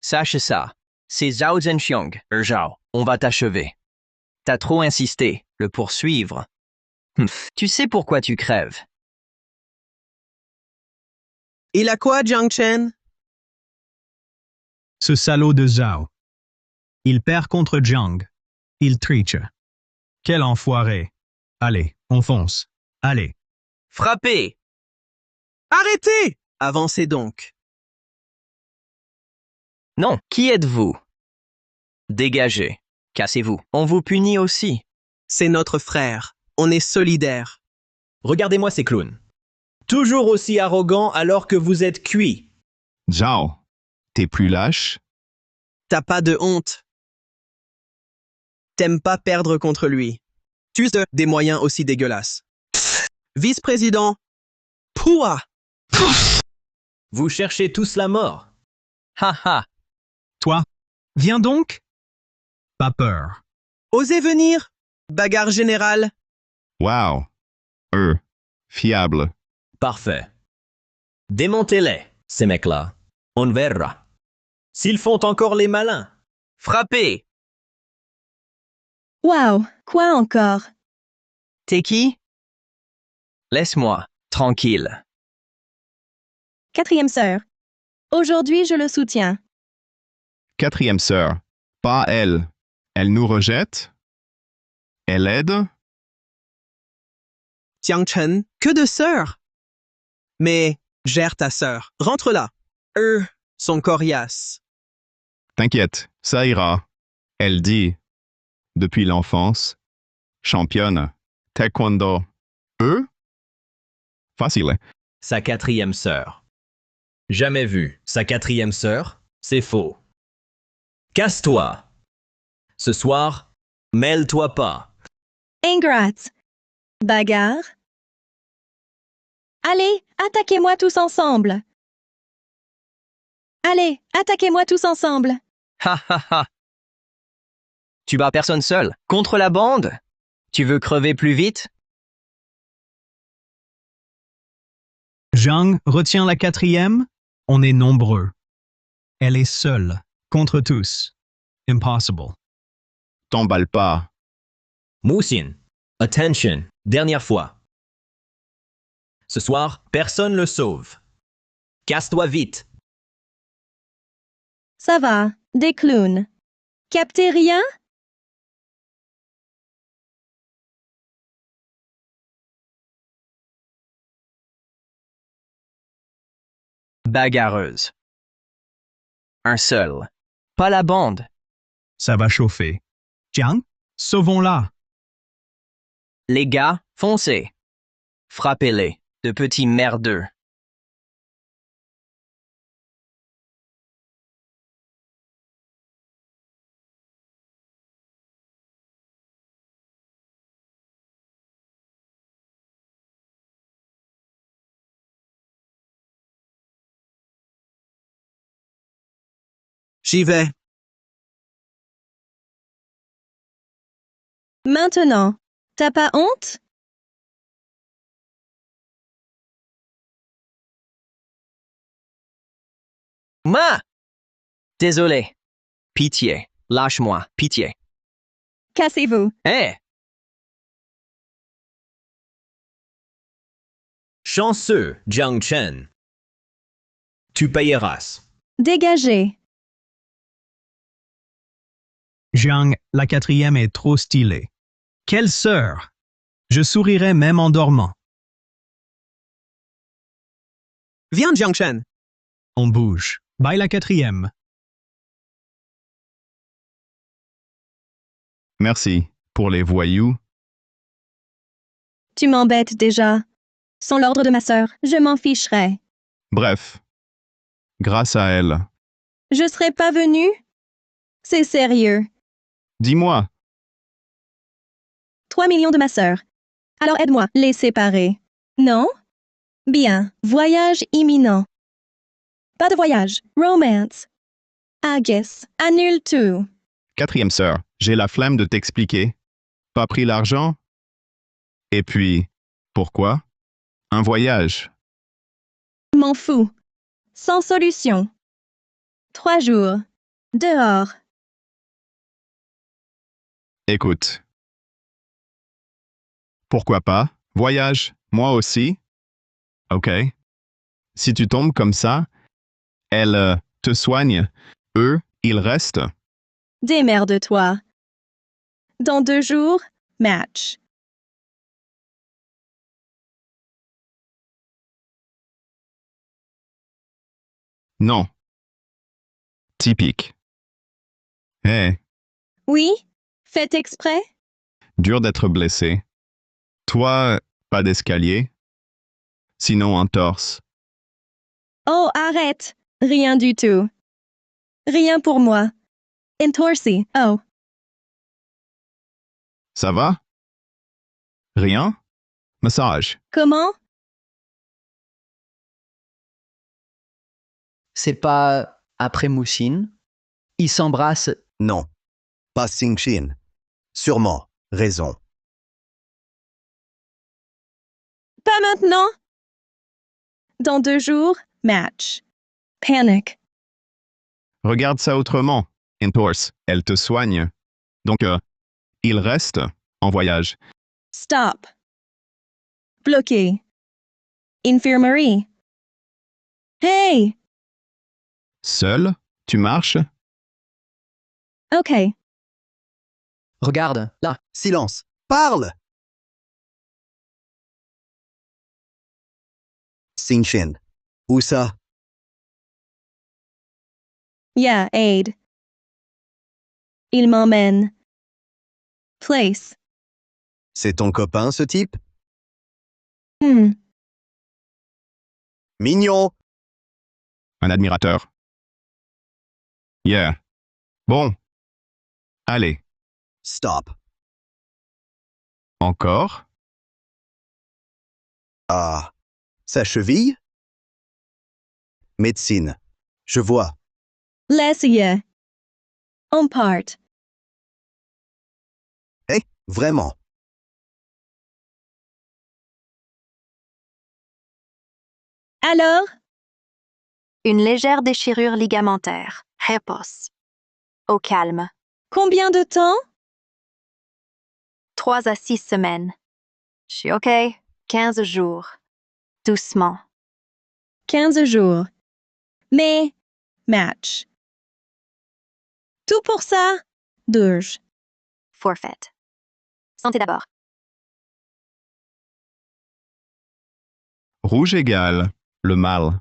Sache ça. C'est Zhao Zhenxiong, Zhao. On va t'achever. T'as trop insisté. Le poursuivre. Tu sais pourquoi tu crèves. Il a quoi, Jiang Chen? Ce salaud de Zhao. Il perd contre Jiang. Il triche. Quel enfoiré. Allez, on fonce. Allez. Frappez! Arrêtez! Avancez donc. Non, qui êtes-vous? Dégagez. Cassez-vous. On vous punit aussi. C'est notre frère. On est solidaires. Regardez-moi ces clowns. Toujours aussi arrogants alors que vous êtes cuits. Zhao, t'es plus lâche? T'as pas de honte. T'aimes pas perdre contre lui. Tu uses des moyens aussi dégueulasses. Vice-président. Pouah! Vous cherchez tous la mort. Haha. Toi, viens donc? Pas peur. Osez venir. Bagarre générale. Wow. Fiable. Parfait. Démontez-les, ces mecs-là. On verra. S'ils font encore les malins. Frappez! Wow, quoi encore? T'es qui? Laisse-moi. Tranquille. Quatrième sœur. Aujourd'hui, je le soutiens. Quatrième sœur. Pas elle. Elle nous rejette? Elle aide? Jiang Chen, que de sœurs. Mais gère ta sœur. Rentre là. Eux sont coriaces. T'inquiète, ça ira. Elle dit. Depuis l'enfance. Championne. Taekwondo. Eux? Facile. Sa quatrième sœur. Jamais vu. Sa quatrième sœur? C'est faux. Casse-toi. Ce soir, mêle-toi pas. Ingrate. Bagarre. Allez, attaquez-moi tous ensemble. Allez, attaquez-moi tous ensemble. Ha ha ha. Tu bats personne seul. Contre la bande? Tu veux crever plus vite? Jiang retient la quatrième. On est nombreux. Elle est seule. Contre tous. Impossible. T'emballe pas. Muxin, attention, dernière fois. Ce soir, personne le sauve. Casse-toi vite. Ça va, des clowns. Captez rien? Bagarreuse. Un seul. Pas la bande. Ça va chauffer. Jiang, sauvons-la. Les gars, foncez. Frappez-les, de petits merdeux. J'y vais. Maintenant, t'as pas honte? Ma! Désolé. Pitié. Lâche-moi. Pitié. Cassez-vous. Hé! Chanceux, Jiang Chen. Tu payeras. Dégagez. Jiang, la quatrième est trop stylée. Quelle sœur! Je sourirais même en dormant. Viens, Jiangchen. On bouge. Bye la quatrième. Merci pour les voyous. Tu m'embêtes déjà. Sans l'ordre de ma sœur, je m'en ficherais. Bref, grâce à elle. Je serais pas venue? C'est sérieux. Dis-moi, 3 millions de ma sœur. Alors aide-moi, les séparer. Non? Bien. Voyage imminent. Pas de voyage. Romance. Agis. Annule tout. quatrième sœur, j'ai la flemme de t'expliquer. Pas pris l'argent? Et puis, pourquoi? Un voyage. M'en fous. Sans solution. 3 jours. Dehors. Écoute. Pourquoi pas? Voyage, moi aussi? Ok. Si tu tombes comme ça, elle te soigne. Eux, ils restent. Démerde-toi. Dans 2 jours, match. Non. Typique. Hé, Oui? Faites exprès? dur d'être blessé. Toi, pas d'escalier. Sinon un torse. Oh, arrête. Rien du tout. Rien pour moi. Entorsi. Oh. Ça va? Rien? Massage. Comment? C'est pas après Moussine? Ils s'embrassent. Non. Pas Xingqin. Sûrement. Raison. Pas maintenant. Dans 2 jours, match. Panic. Regarde ça autrement. Entorse, elle te soigne. Donc, il reste en voyage. Stop. Bloqué. Infirmerie. Hey! Seul? Tu marches? OK. Regarde, là. Silence. Parle! Xingqin. Où ça? Yeah, aide. Il m'emmène. Place. C'est ton copain, ce type? Mignon! Un admirateur. Yeah. Bon. Allez. Stop. Encore? Ah. Sa cheville? Médecine. Je vois. Laisse-y. On part. Eh, vraiment. Alors? Une légère déchirure ligamentaire. Repos. Au calme. Combien de temps? 3 à 6 semaines. Je suis OK. 15 jours. Doucement. 15 jours. Mais, match. Tout pour ça? Durge. Forfait. Santé d'abord. Rouge égale le mal.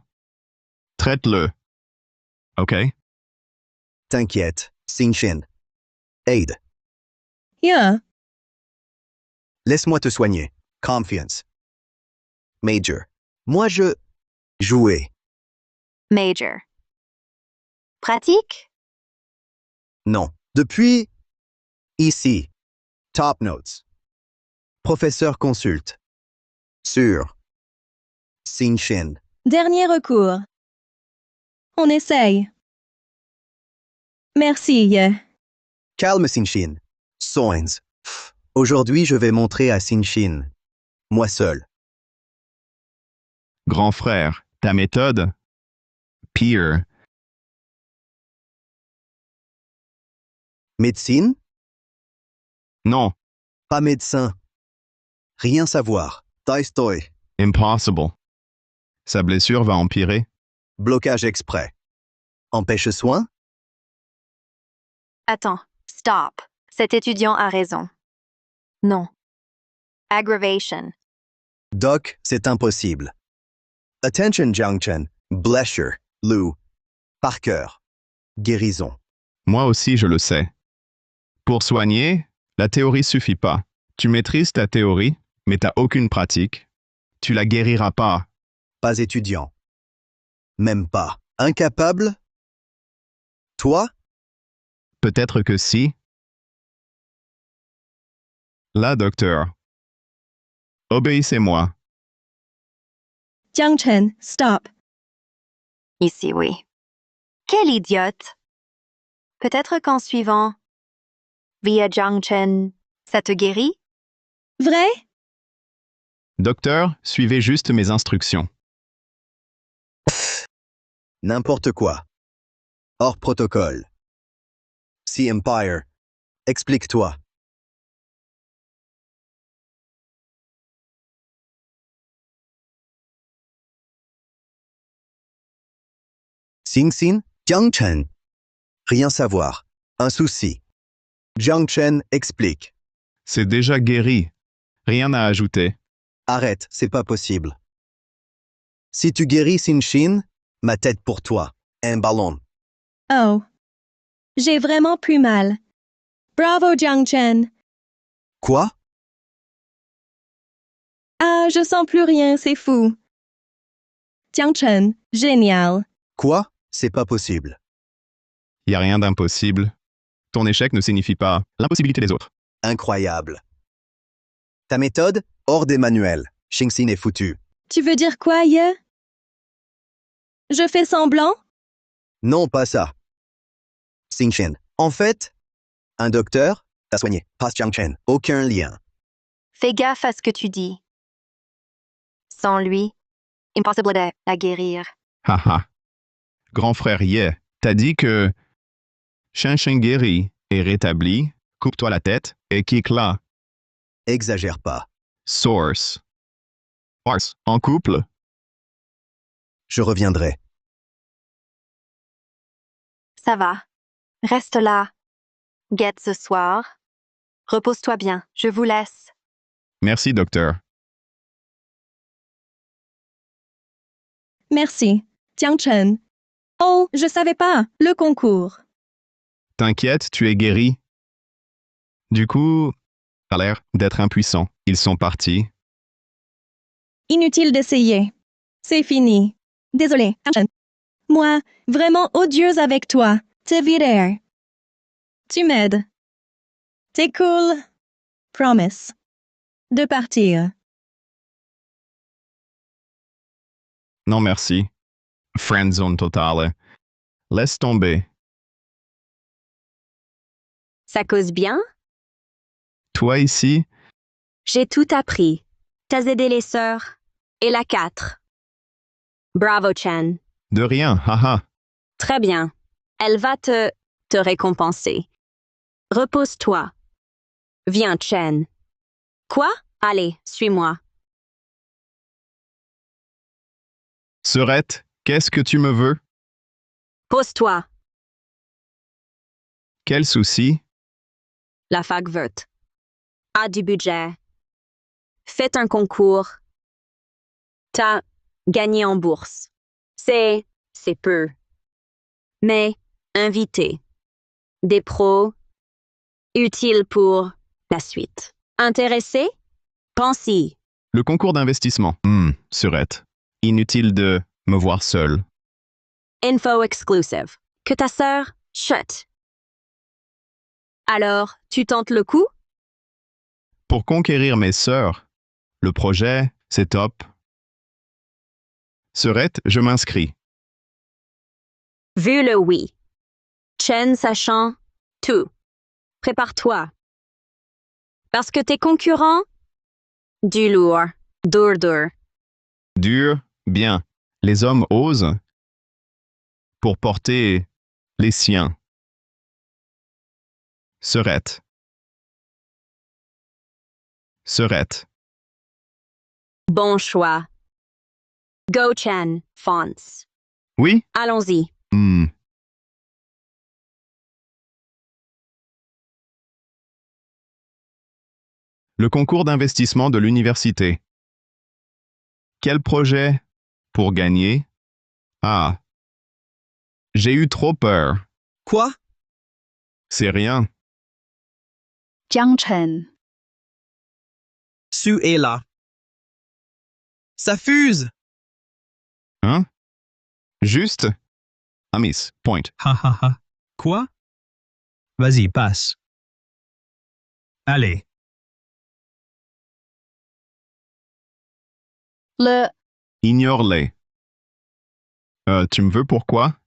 Traite-le. OK? T'inquiète. Xingqin. Aide. Yeah. Laisse-moi te soigner. Confiance. Major. Moi je... Jouer. Major. Pratique? Non. Depuis... Ici. Top notes. Professeur consulte. Sur. Xingqin. Dernier recours. On essaye. Merci. Calme, Sinshin. Soins. Aujourd'hui, je vais montrer à Sinshin. Moi seul. Grand frère, ta méthode? Peer. Médecine? Non, Pas médecin. Rien savoir. Tolstoy. impossible. Sa blessure va empirer. Blocage exprès. Empêche soin? Attends, stop. Cet étudiant a raison. Non. Aggravation. Doc, c'est impossible. Attention, Jiangchen. Blessure. Lou. Par cœur. Guérison. Moi aussi, je le sais. Pour soigner, la théorie suffit pas. Tu maîtrises ta théorie, mais t'as aucune pratique. Tu la guériras pas. Pas étudiant. Même pas. Incapable? Toi? Peut-être que si. Là, docteur. Obéissez-moi. Jiang Chen, stop. Ici, oui. Quel idiote! Peut-être qu'en suivant via Jiang Chen, ça te guérit? Vrai? Docteur, suivez juste mes instructions. N'importe quoi. Hors protocole. Sea Empire. Explique-toi. Xing Xin, Jiang Chen. Rien savoir. Un souci. Jiang Chen explique. C'est déjà guéri. Rien à ajouter. Arrête, c'est pas possible. Si tu guéris Sinshin, ma tête pour toi. Un ballon. Oh. J'ai vraiment plus mal. Bravo, Jiang Chen. Quoi? Ah, je sens plus rien, c'est fou. Jiang Chen, génial. Quoi? C'est pas possible. Y a rien d'impossible. Ton échec ne signifie pas l'impossibilité des autres. Incroyable. Ta méthode? Hors des manuels. Xingxin est foutu. Tu veux dire quoi, Ye? Je fais semblant? Non, pas ça. Xingxin. En fait, un docteur t'a soigné. Pas Jiang Chen. Aucun lien. Fais gaffe à ce que tu dis. Sans lui, impossible de la guérir. Haha. Grand frère Ye, t'as dit que Shen guéri est rétabli, coupe-toi la tête et kick là. Exagère pas. Source. Source. En couple? Je reviendrai. Ça va. Reste là. Guette ce soir. Repose-toi bien. Je vous laisse. Merci, docteur. Merci. Jiang Chen. Oh, je savais pas. Le concours. T'inquiète, tu es guéri. Du coup, t'as l'air d'être impuissant. Ils sont partis. Inutile d'essayer. C'est fini. Désolé, Jiang Chen. Moi, vraiment odieuse avec toi. Te virer. Tu m'aides. T'es cool. Promise. De partir. Non, merci. Friendzone totale. Laisse tomber. Ça cause bien? Toi ici? J'ai tout appris. T'as aidé les sœurs. Et la 4. Bravo, Chen. De rien, haha. Très bien. Elle va te récompenser. Repose-toi. Viens, Chen. Quoi? Allez, suis-moi. Serette, qu'est-ce que tu me veux? Pose-toi. Quel souci? La fac veut. A du budget. Faites un concours. T'as gagné en bourse. C'est peu. Mais invité. Des pros. Utiles pour la suite. Intéressé? Pense-y. Le concours d'investissement. Serette. Inutile de me voir seul. Info exclusive. Que ta sœur? Chut. Alors, tu tentes le coup? Pour conquérir mes sœurs, le projet, c'est top. Serette, je m'inscris. Vu le oui. Chen sachant tout. Prépare-toi. Parce que tes concurrents, du lourd, dur. Dur, bien. Les hommes osent pour porter les siens. Serette. Bon choix. Go Chen, fonce. Oui? Allons-y. Le concours d'investissement de l'université. Quel projet pour gagner? Ah. J'ai eu trop peur. Quoi? C'est rien. Jiang Chen. Sue est là. Ça fuse! Hein? Juste? Amis, point. Ha ha ha. Quoi? Vas-y, passe. Allez. Ignore-les. Tu me veux pourquoi?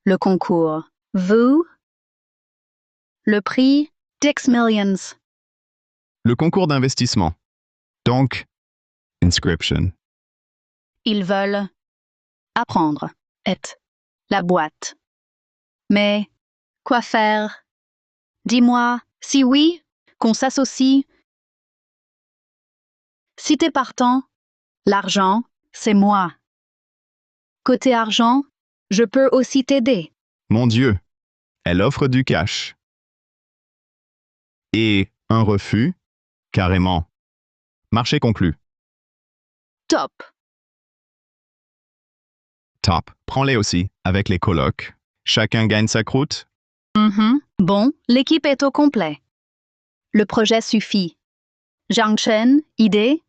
Le concours. Vous? Le prix? 10 millions. Le concours d'investissement. Donc, inscription. Ils veulent apprendre. Et la boîte. Mais quoi faire? Dis-moi, si oui, qu'on s'associe. Si t'es partant, l'argent, c'est moi. Côté argent, je peux aussi t'aider. Mon Dieu, elle offre du cash. Et un refus? Carrément. Marché conclu. Top. Top. Prends-les aussi, avec les colocs. Chacun gagne sa croûte? Bon, l'équipe est au complet. Le projet suffit. Jiang Chen, idée?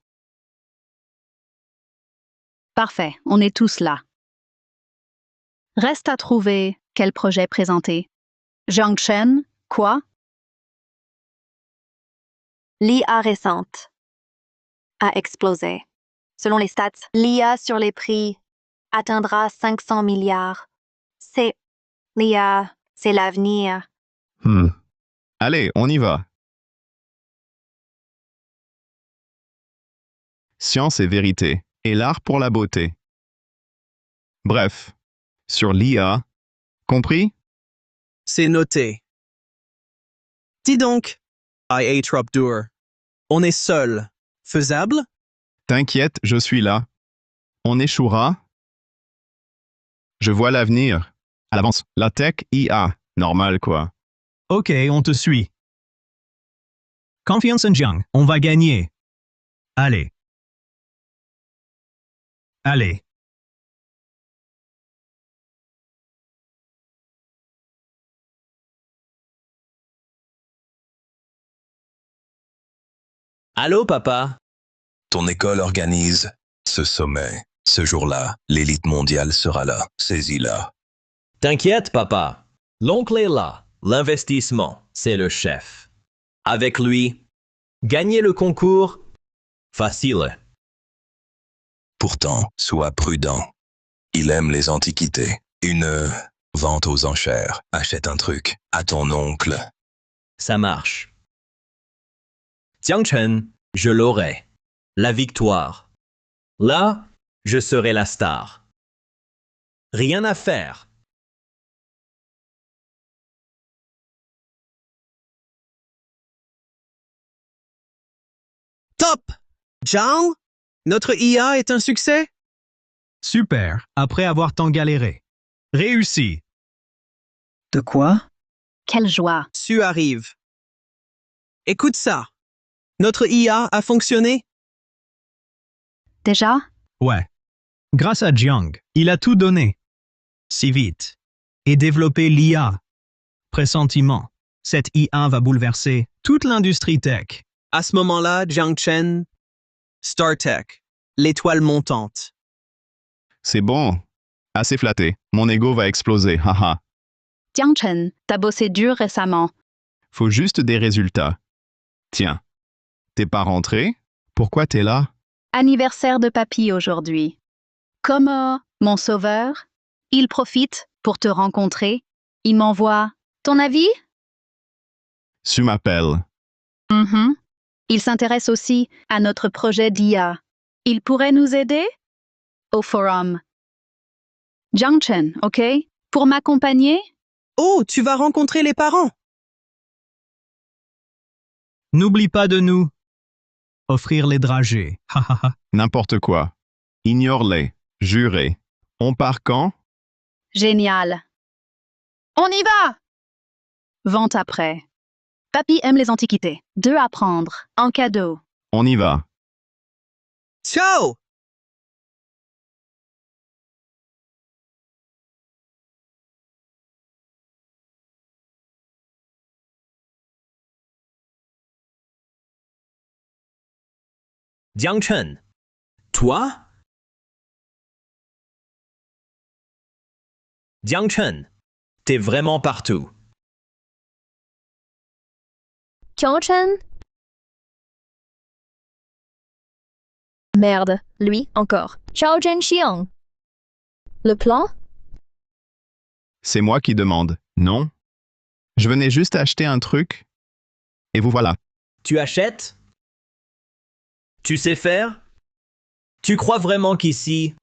Parfait, on est tous là. Reste à trouver quel projet présenter. Jiang Chen, quoi? L'IA récente a explosé. Selon les stats, l'IA sur les prix atteindra 500 milliards. L'IA, c'est l'avenir. Allez, on y va. Science et vérité, et l'art pour la beauté. Bref, sur l'IA, compris? C'est noté. Dis donc, IA trop dur. On est seul. Faisable? T'inquiète, je suis là. On échouera? Je vois l'avenir. À l'avance, la tech, IA. Normal, quoi. Ok, on te suit. Confiance en Jiang, on va gagner. Allez. Allez. Allô, papa? Ton école organise ce sommet. Ce jour-là, l'élite mondiale sera là. Saisis-la. T'inquiète, papa. L'oncle est là. L'investissement, c'est le chef. Avec lui, gagner le concours, facile. Pourtant, sois prudent. Il aime les antiquités. Une vente aux enchères. Achète un truc à ton oncle. Ça marche. Jiang Chen, je l'aurai. La victoire. Là, je serai la star. Rien à faire. Top! Zhang, notre IA est un succès? Super, après avoir tant galéré. Réussi. De quoi? Quelle joie. Sue arrive. Écoute ça. Notre IA a fonctionné? Déjà? Ouais. Grâce à Jiang, il a tout donné. Si vite. Et développé l'IA. Pressentiment. Cette IA va bouleverser toute l'industrie tech. À ce moment-là, Jiang Chen, StarTech, l'étoile montante. C'est bon. Assez flatté. Mon ego va exploser, haha. Jiang Chen, t'as bossé dur récemment. Faut juste des résultats. Tiens. T'es pas rentré? Pourquoi t'es là? Anniversaire de papy aujourd'hui. Comme mon sauveur, il profite pour te rencontrer. Il m'envoie ton avis? Tu m'appelles. Mhm. Il s'intéresse aussi à notre projet d'IA. Il pourrait nous aider? Au forum. Jiang Chen, OK? Pour m'accompagner? Oh, tu vas rencontrer les parents. N'oublie pas de nous offrir les dragées. Ha ha ha. N'importe quoi. Ignore-les. Juré. On part quand? Génial. On y va! Vente après. Papy aime les antiquités. 2 à prendre. En cadeau. On y va. Ciao! Jiang Chen, toi? Jiang Chen, t'es vraiment partout. Jiang Chen? Merde, lui encore. Zhao Zhenxiang. Le plan? C'est moi qui demande, non? Je venais juste acheter un truc. Et vous voilà. Tu achètes? Tu sais faire? Tu crois vraiment qu'ici,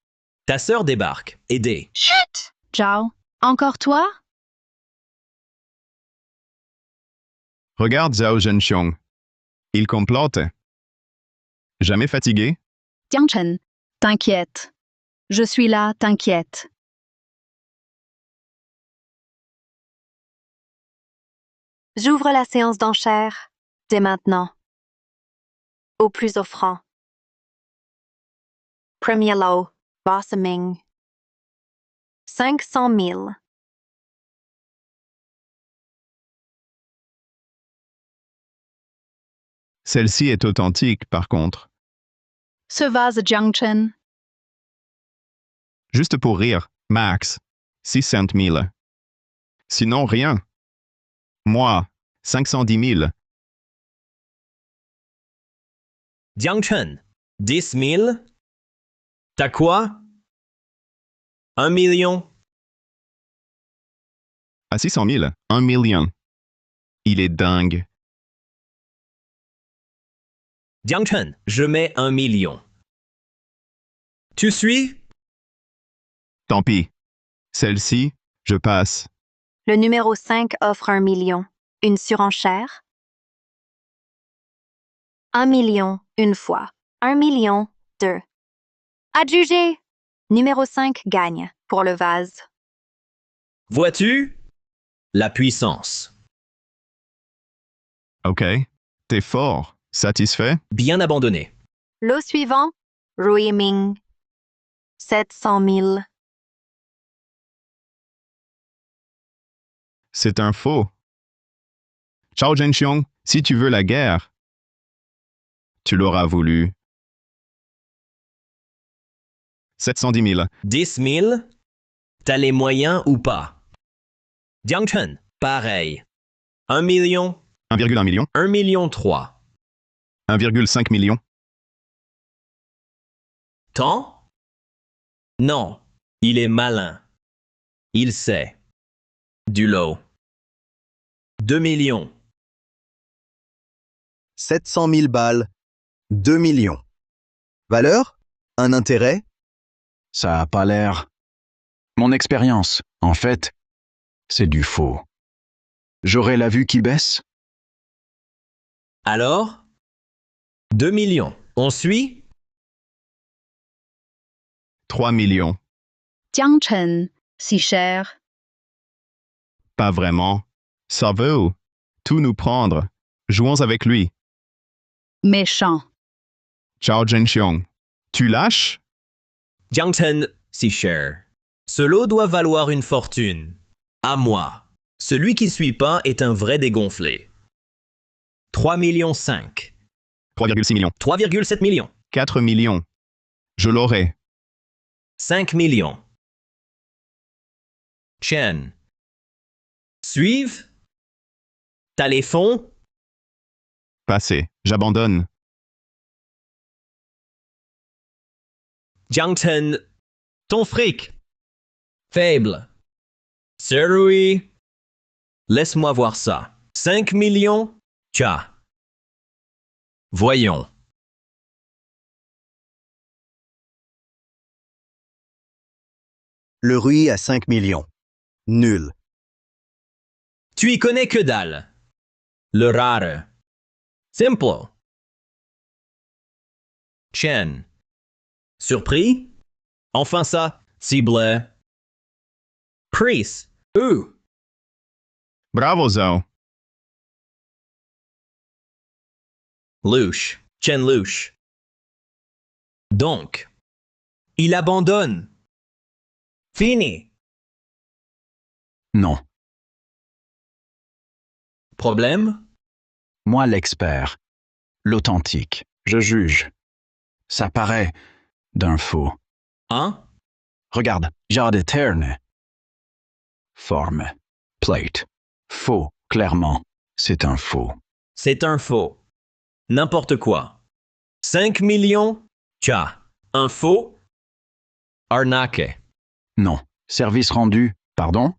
ta sœur débarque, aider? Chut! Zhao, encore toi? Regarde Zhao Zhenxiong. Il complote. Jamais fatigué? Jiang Chen, t'inquiète. Je suis là, t'inquiète. J'ouvre la séance d'enchères dès maintenant. Au plus offrant. Premier lot, Blossoming. 500 000. Celle-ci est authentique, par contre. Ce vase Jiang Chen. Juste pour rire, max. 600 000. Sinon, rien. Moi, 510 000. Jiang Chen, 10 000? T'as quoi? 1 million? À 600 000, 1 million. Il est dingue. Jiang Chen, je mets 1 million. Tu suis? Tant pis. Celle-ci, je passe. Le numéro 5 offre 1 million. Une surenchère. 1 million, une fois. 1 million, 2. Adjugé! Numéro 5 gagne pour le vase. Vois-tu? La puissance. OK. T'es fort. Satisfait? Bien abandonné. Lot suivant, Rui Ming. 700 000. C'est un faux. Zhao Zhenxiong, si tu veux la guerre, tu l'auras voulu. 710 000. 10 000? T'as les moyens ou pas? Jiang Chen, pareil. 1 million? 1,1 million. 1 million 3. 1,5 million. Tant? Non, il est malin. Il sait. Du lot. 2 millions. 700 000 balles. 2 millions. Valeur? Un intérêt? Ça a pas l'air. Mon expérience, en fait, c'est du faux. J'aurai la vue qui baisse? Alors? 2 millions. On suit? 3 millions. Jiang Chen, si cher. Pas vraiment. Ça veut tout nous prendre. Jouons avec lui. Méchant. Zhao Zhenxiong. Tu lâches? Jiang Chen, si cher. Ce lot doit valoir une fortune. À moi. Celui qui suit pas est un vrai dégonflé. 3 millions 5. 3,6 millions. 3,7 millions. 4 millions. Je l'aurai. 5 millions. Chen. Suive? T'as les fonds? Passé. J'abandonne. Jiang Chen. Ton fric. Faible. Serui. Laisse-moi voir ça. 5 millions? Tcha. Voyons. Le Rui à 5 millions. Nul. Tu y connais que dalle. Le rare. Simple. Chen. Surpris? Enfin ça, cible. Priest. Bravo, Zhao. Louche. Chen louche. Donc, il abandonne. Fini. Non. Problème? Moi l'expert. L'authentique. Je juge. Ça paraît d'un faux. Hein? Regarde, jade terne. Forme. Plate. Faux, clairement. C'est un faux. C'est un faux. N'importe quoi. 5 millions? Tcha. Un faux? Arnaque. Non. Service rendu, pardon?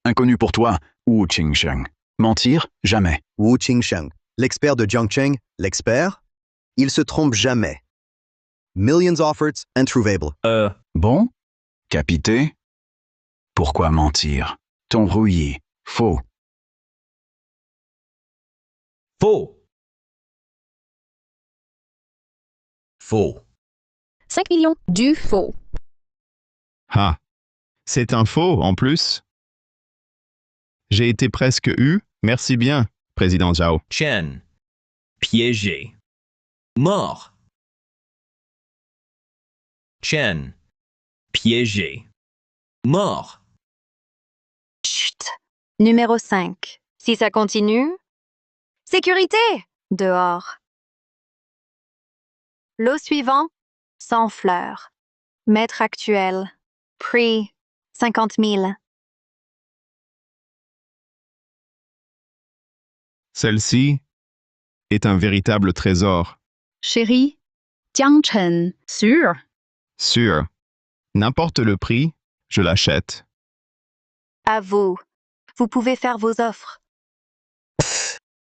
Inconnu pour toi, Wu Qingsheng. Mentir, jamais. Wu Qingsheng, l'expert de Jiangcheng, l'expert? Il se trompe jamais. Millions offered, introuvable. Bon? Capité? Pourquoi mentir? Ton rouillé. Faux. Faux. Faux. 5 millions du faux. Ah. C'est un faux, en plus. J'ai été presque eu. Merci bien, président Zhao. Chen. Piégé. Mort. Chen. Piégé. Mort. Chut. Numéro 5. Si ça continue... Sécurité! Dehors. Lot suivant, 100 fleurs. Maître actuel. Prix, 50 000. Celle-ci est un véritable trésor. Chérie, Jiang Chen, sûr. Sûr. N'importe le prix, je l'achète. À vous. Vous pouvez faire vos offres.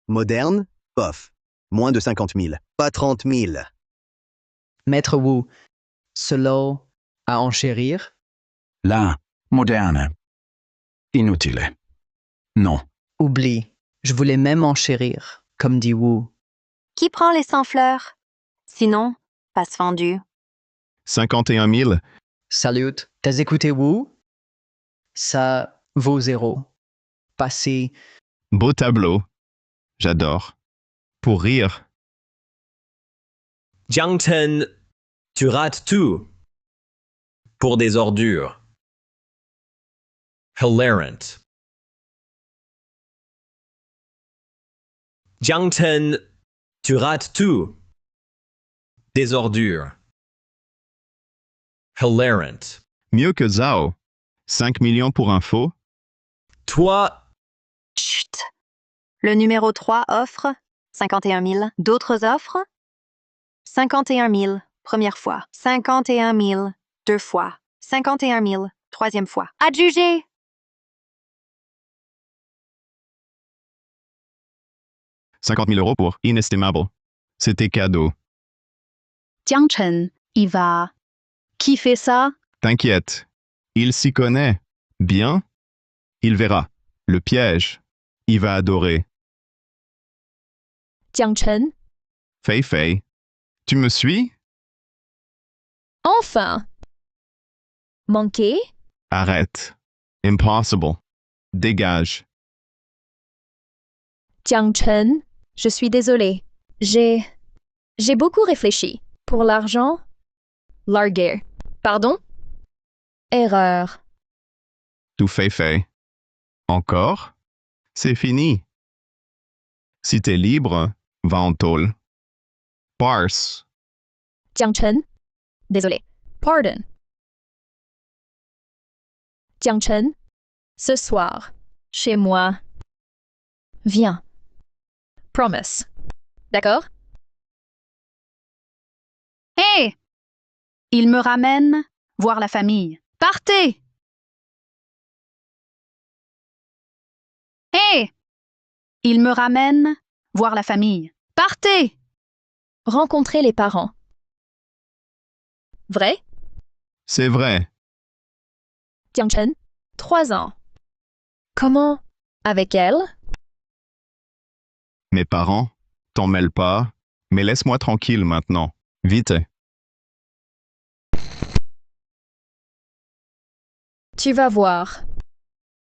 Moderne? Bof. Moins de 50 000. Pas 30 000. Maître Wu, ce lot à enchérir? Là, moderne. Inutile. Non. Oublie, je voulais même enchérir, comme dit Wu. Qui prend les 100 fleurs? Sinon, passe vendu. 51 000. Salut, t'as écouté Wu? Ça vaut 0. Passez. Beau tableau. J'adore. Pour rire. Jiangchen, tu rates tout. Pour des ordures. Hilarant. Jiangchen, tu rates tout. Des ordures. Hilarant. Mieux que Zhao. 5 millions pour un faux. Toi. Chut. Le numéro 3 offre 51 000. D'autres offres? 51 000, première fois. 51 000, deux fois. 51 000, troisième fois. Adjugé! « 50 000 € pour inestimable. C'était cadeau. Jiang Chen, il va. Qui fait ça? T'inquiète. Il s'y connaît. Bien. Il verra. Le piège. Il va adorer. Jiang Chen, Fei Fei. Tu me suis? enfin. Manqué? Arrête. Impossible. Dégage. Jiang Chen, je suis désolée. J'ai beaucoup réfléchi. Pour l'argent? Larguer. Pardon? Erreur. Tout Fei Fei. Encore? C'est fini. Si t'es libre, va en tôle. Parse. Jiang Chen, désolé. Pardon. Jiang Chen, ce soir, chez moi. Viens. Promise. D'accord? Hé! Il me ramène voir la famille. Partez! Hé! Il me ramène voir la famille. Partez! Rencontrer les parents. Vrai? C'est vrai. Jiang Chen, 3 ans. Comment? Avec elle? Mes parents, t'en mêles pas, mais laisse-moi tranquille maintenant. Vite. Tu vas voir.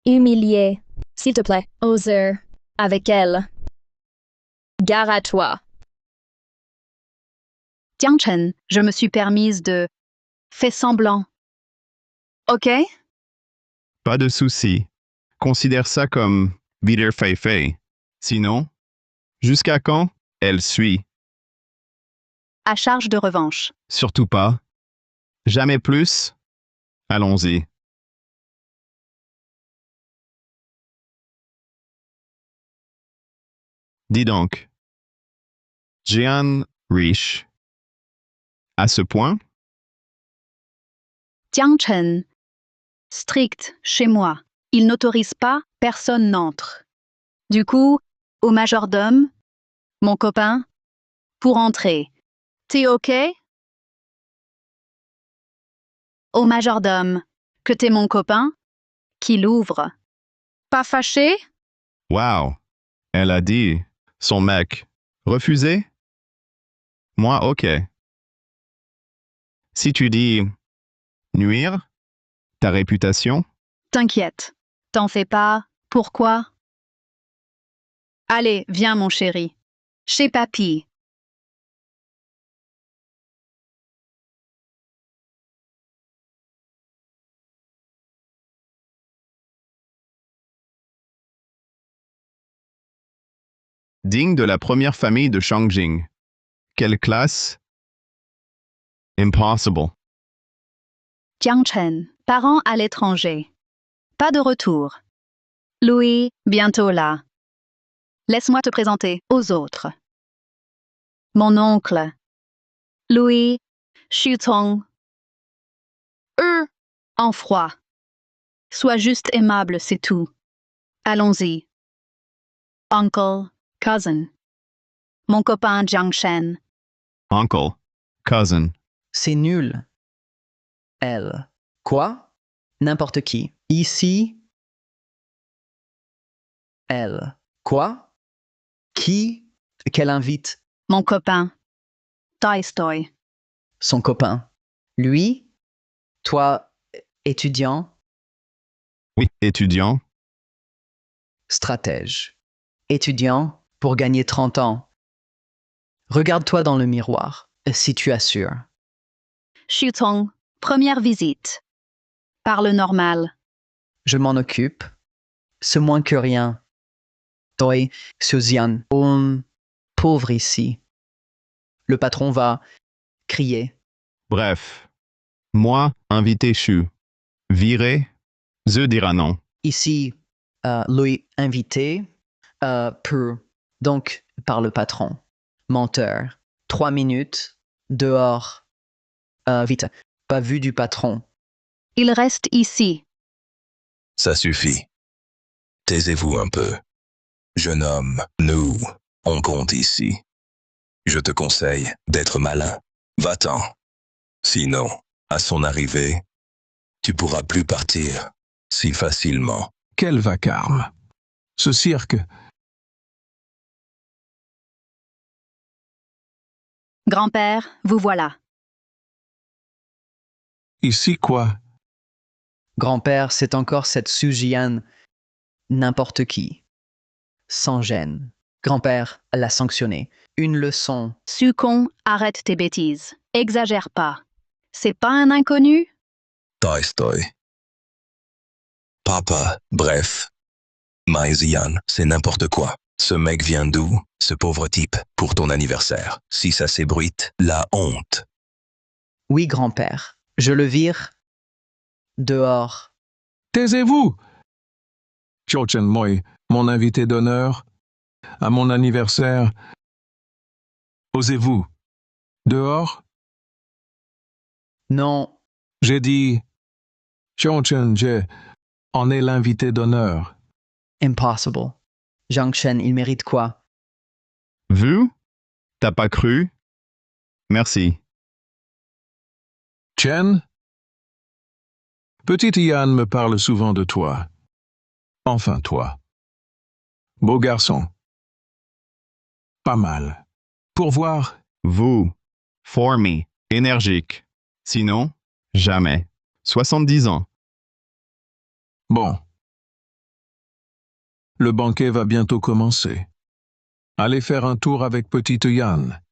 Humilié. S'il te plaît. Oser. Avec elle. Gare à toi. Jiang Chen, je me suis permise de... Fais semblant. OK? Pas de souci. Considère ça comme wieder Fei. Sinon, jusqu'à quand? Elle suit. À charge de revanche. Surtout pas. Jamais plus. Allons-y. Dis donc. Jian Riche. À ce point? Jiang Chen. Strict chez moi. Il n'autorise pas, personne n'entre. Du coup, au majordome, mon copain, pour entrer. T'es OK? Au majordome, que t'es mon copain, qui l'ouvre. Pas fâché? Wow. Elle a dit, son mec. Refusé? Moi, OK. Si tu dis nuire, ta réputation? T'inquiète. T'en fais pas. Pourquoi? Allez, viens mon chéri. Chez papy. Digne de la première famille de Shangjing. Quelle classe? Impossible. Jiang Chen, parents à l'étranger. Pas de retour. Louis, bientôt là. Laisse-moi te présenter aux autres. Mon oncle. Louis, Xutong. Eux, en froid. Sois juste aimable, c'est tout. Allons-y. Uncle, cousin. Mon copain Jiang Chen. Uncle. Cousin. C'est nul. Elle. Quoi? N'importe qui. Ici. Elle. Quoi? Qui? Qu'elle invite? Mon copain. Tolstoy. Son copain. Lui? Toi, étudiant? Oui, étudiant. Stratège. Étudiant pour gagner 30 ans. Regarde-toi dans le miroir, si tu assures. Xutong, première visite. Parle normal. Je m'en occupe. C'est moins que rien. Toi, Suzian, on pauvre ici. Le patron va crier. Bref. Moi, invité chu. Viré, ze dira non. Ici, Louis invité, peu, donc par le patron. Menteur. 3 minutes, dehors. Vite, pas vu du patron. Il reste ici. Ça suffit. Taisez-vous un peu. Jeune homme, nous, on compte ici. Je te conseille d'être malin. Va-t'en. Sinon, à son arrivée, tu pourras plus partir si facilement. Quel vacarme. Ce cirque. Grand-père, vous voilà. Ici quoi? Grand-père, c'est encore cette Sujian, n'importe qui. Sans gêne. Grand-père l'a sanctionné. Une leçon. Sucon, arrête tes bêtises. Exagère pas. C'est pas un inconnu? Tolstoy. Papa, bref. Maizian, c'est n'importe quoi. Ce mec vient d'où, ce pauvre type, pour ton anniversaire? Si ça s'ébruite, la honte. Oui, grand-père. Je le vire. Dehors. Taisez-vous! Chochen Moi, mon invité d'honneur, à mon anniversaire. Osez-vous? Dehors? Non. J'ai dit, Chochen Je en est l'invité d'honneur. Impossible. Jiang Chen, il mérite quoi? Vu? T'as pas cru? Merci. Chen? Petite Yann me parle souvent de toi. Enfin toi. Beau garçon. Pas mal. Pour voir. Vous. For me. Énergique. Sinon, jamais. 70 ans. Bon. Le banquet va bientôt commencer. Allez faire un tour avec petite Yann.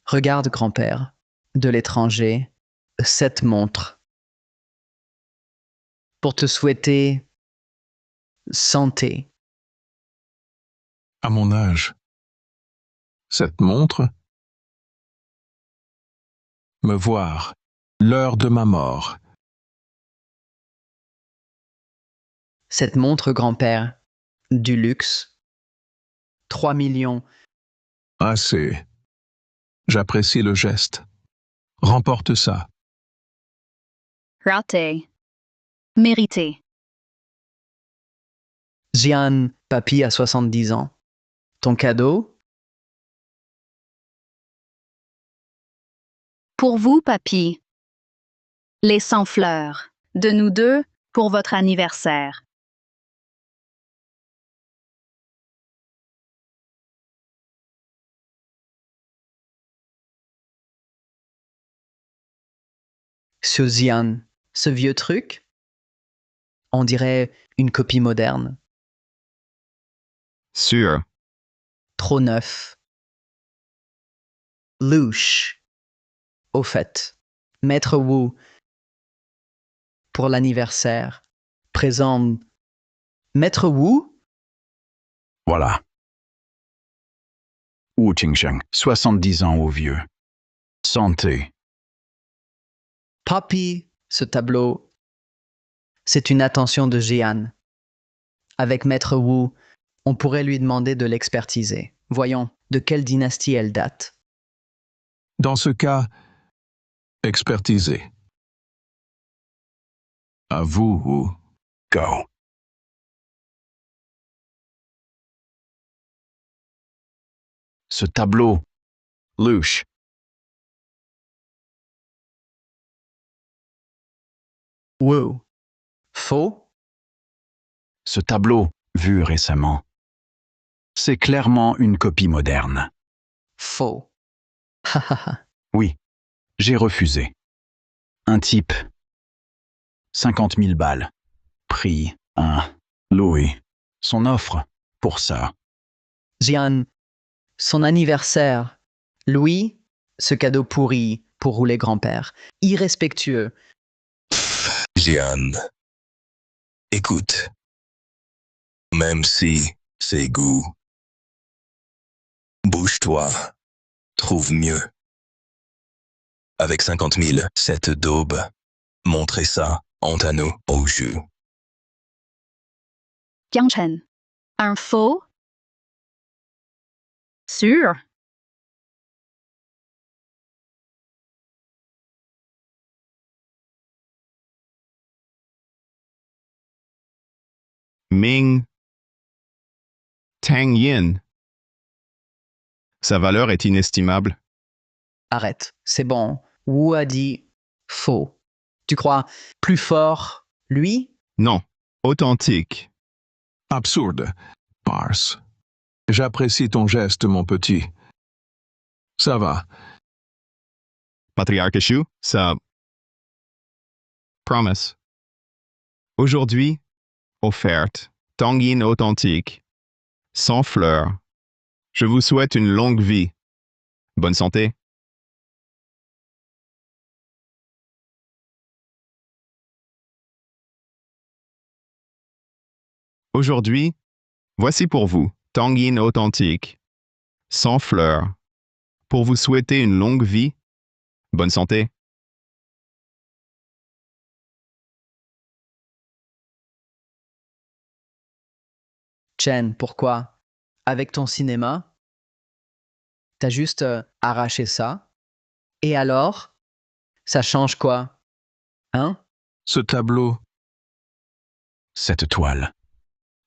Regarde, grand-père, de l'étranger, cette montre. Pour te souhaiter santé. À mon âge. Cette montre? Me voir. L'heure de ma mort. Cette montre, grand-père, du luxe. 3 millions. Assez. J'apprécie le geste. Remporte ça. Raté. Mérité. Jian, papy a 70 ans. Ton cadeau? Pour vous, papy. Les 100 fleurs. De nous deux, pour votre anniversaire. Ce Jian, ce vieux truc? On dirait une copie moderne. Sûr. Trop neuf. Louche. Au fait, Maître Wu, pour l'anniversaire, présente Maître Wu? Voilà. Wu Qingsheng, 70 ans au vieux. Santé. Papy, ce tableau, c'est une attention de Jian. Avec Maître Wu, on pourrait lui demander de l'expertiser. Voyons, de quelle dynastie elle date. Dans ce cas, expertisé. À vous, Wu. Go. Ce tableau. Louche. Wu. Faux? Ce tableau, vu récemment. C'est clairement une copie moderne. Faux. Oui, j'ai refusé. Un type. 50 000 balles. Prix 1. Louis. Son offre. Pour ça. Jian, son anniversaire. Louis, ce cadeau pourri pour rouler grand-père. Irrespectueux. Jeanne. Écoute. Même si c'est goût. Bouge-toi. Trouve mieux. Avec 50 000, cette daube. Montrez ça, honte à nous, au jeu. Jiang Chen. Un faux? Sûr. Ming. Tang Yin. Sa valeur est inestimable. Arrête, c'est bon. Wu a dit faux. Tu crois plus fort, lui? Non. Authentique. Absurde. Farce. J'apprécie ton geste, mon petit. Ça va. Patriarche Shu, ça. Promise. Aujourd'hui, offerte. Tang Yin authentique. Sans fleurs. Je vous souhaite une longue vie. Bonne santé. Aujourd'hui, voici pour vous, Tang Yin authentique. Sans fleurs. Pour vous souhaiter une longue vie. Bonne santé. Chen, pourquoi? Avec ton cinéma? T'as juste arraché ça? Et alors? Ça change quoi? Hein? Ce tableau. Cette toile.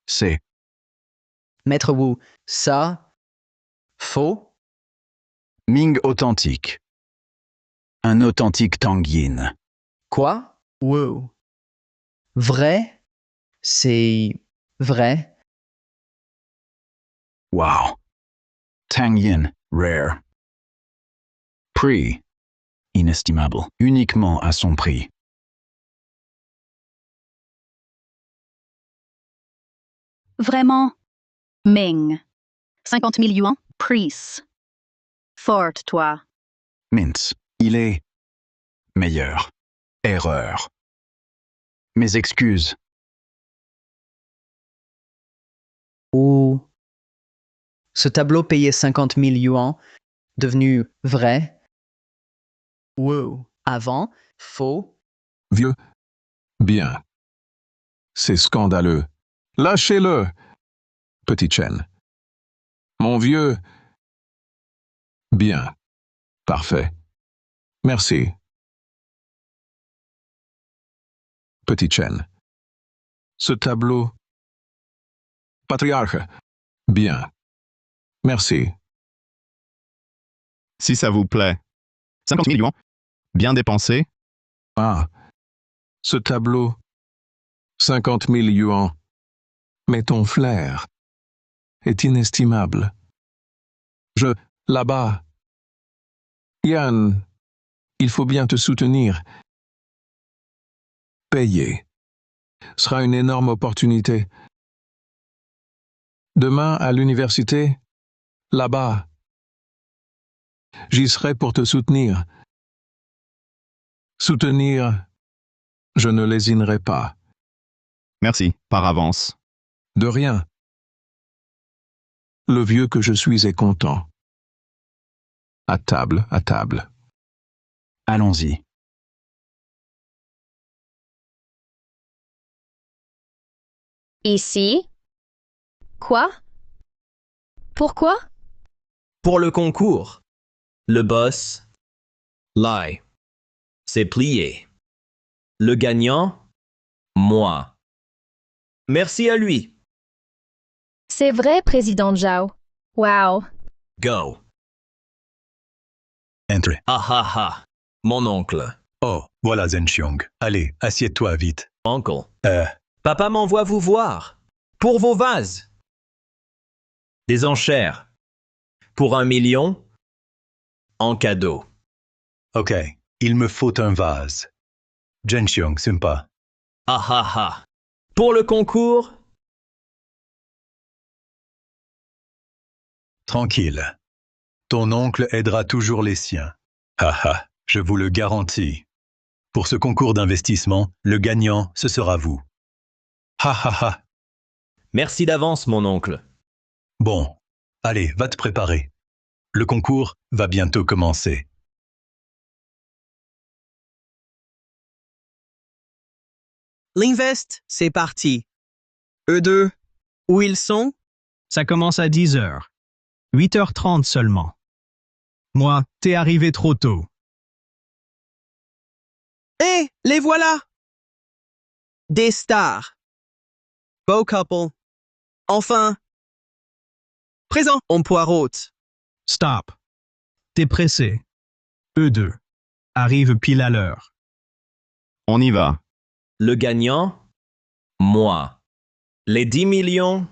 C'est. Maître Wu, ça. Faux. Ming authentique. Un authentique Tang Yin. Quoi? Wu. Vrai? C'est vrai? Wow. Tang Yin, rare. Prix. Inestimable. Uniquement à son prix. Vraiment? Ming. 50 000 yuans, prix. Forte, toi. Mintz. Il est meilleur. Erreur. Mes excuses. Ou ce tableau payé 50 000 yuans, devenu vrai. Wow. Avant, faux. Vieux. Bien. C'est scandaleux. Lâchez-le. Petit Chen. Mon vieux. Bien. Parfait. Merci. Petit Chen. Ce tableau. Patriarche. Bien. Merci. Si ça vous plaît. 50 000 yuans. Bien dépensé. Ah. Ce tableau. 50 000 yuans. Mais ton flair est inestimable. Là-bas. Yann, il faut bien te soutenir. Payer sera une énorme opportunité. Demain, à l'université, là-bas, j'y serai pour te soutenir. Soutenir, je ne lésinerai pas. Merci, par avance. De rien. Le vieux que je suis est content. À table, à table. Allons-y. Ici? Quoi? Pourquoi? Pour le concours, le boss, Lai, c'est plié. Le gagnant, moi. Merci à lui. C'est vrai, président Zhao. Wow. Go. Entrez. Ah ah ah. Mon oncle. Oh, voilà Zhenxiong. Allez, assieds-toi vite. Oncle. Papa m'envoie vous voir. Pour vos vases. Des enchères. Pour 1 million. En cadeau. Ok, il me faut un vase. Zhenxiong, sympa. Ah ah ah. Pour le concours. Tranquille. Ton oncle aidera toujours les siens. Haha, je vous le garantis. Pour ce concours d'investissement, le gagnant, ce sera vous. Ha ha ha. Merci d'avance, mon oncle. Bon, allez, va te préparer. Le concours va bientôt commencer. L'invest, c'est parti. Eux deux, où ils sont? Ça commence à 10 heures. 8h30 seulement. Moi, t'es arrivé trop tôt. Hé, les voilà! Des stars. Beau couple. Enfin. Présent, on poireaute. Stop. T'es pressé. Eux deux. Arrivent pile à l'heure. On y va. Le gagnant, moi. Les 10 millions.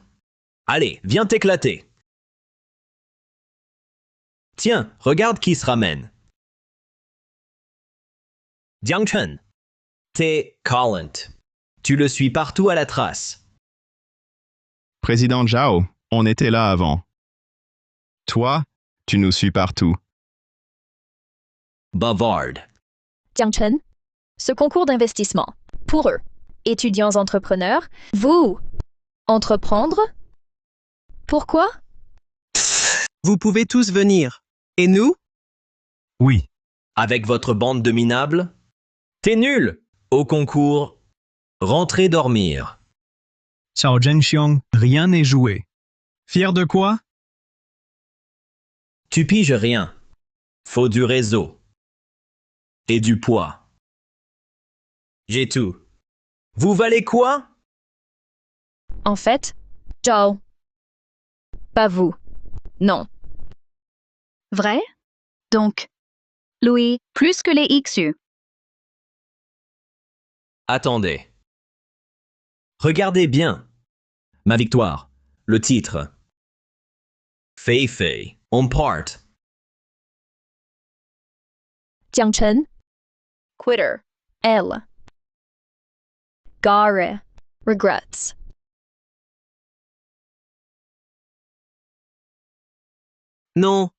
Allez, viens t'éclater. Tiens, regarde qui se ramène. Jiang Chen. T'es Collent. Tu le suis partout à la trace. Président Zhao, on était là avant. Toi, tu nous suis partout. Bavard. Jiang Chen. Ce concours d'investissement. Pour eux. Étudiants entrepreneurs. Vous. Entreprendre? Pourquoi? Vous pouvez tous venir. Et nous? Oui. Avec votre bande de minables? T'es nul. Au concours, rentrez dormir. Cao Zhenxiong, rien n'est joué. Fier de quoi? Tu piges rien. Faut du réseau. Et du poids. J'ai tout. Vous valez quoi? En fait, Zhao. Pas vous. Non. Vrai? Donc, Louis, plus que les XU. Attendez. Regardez bien. Ma victoire. Le titre. Fei Fei. On part. Jiang Chen. Quitter. Elle. Gare. Regrets. Non.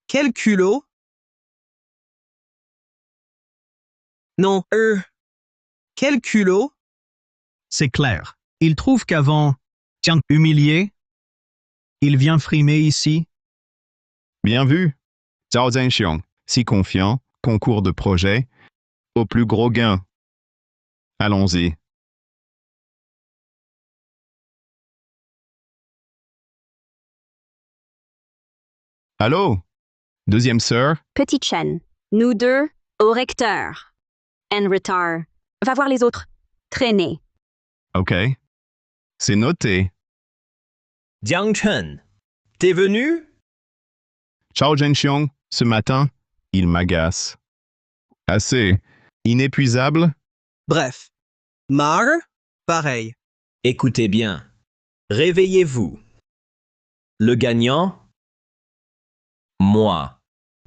Quel culot? Non. Quel culot? C'est clair. Il trouve qu'avant, tiens, humilié, il vient frimer ici. Bien vu. Zhao Zhenxiong, si confiant, concours de projet, au plus gros gain. Allons-y. Allô? Deuxième sœur? Petite Chen. Nous deux, au recteur. En retard. Va voir les autres. Traîner. OK. C'est noté. Jiang Chen. T'es venu? Zhao Zhenxiong, ce matin, il m'agace. Assez. Inépuisable? Bref. Marre? Pareil. Écoutez bien. Réveillez-vous. Le gagnant? Moi.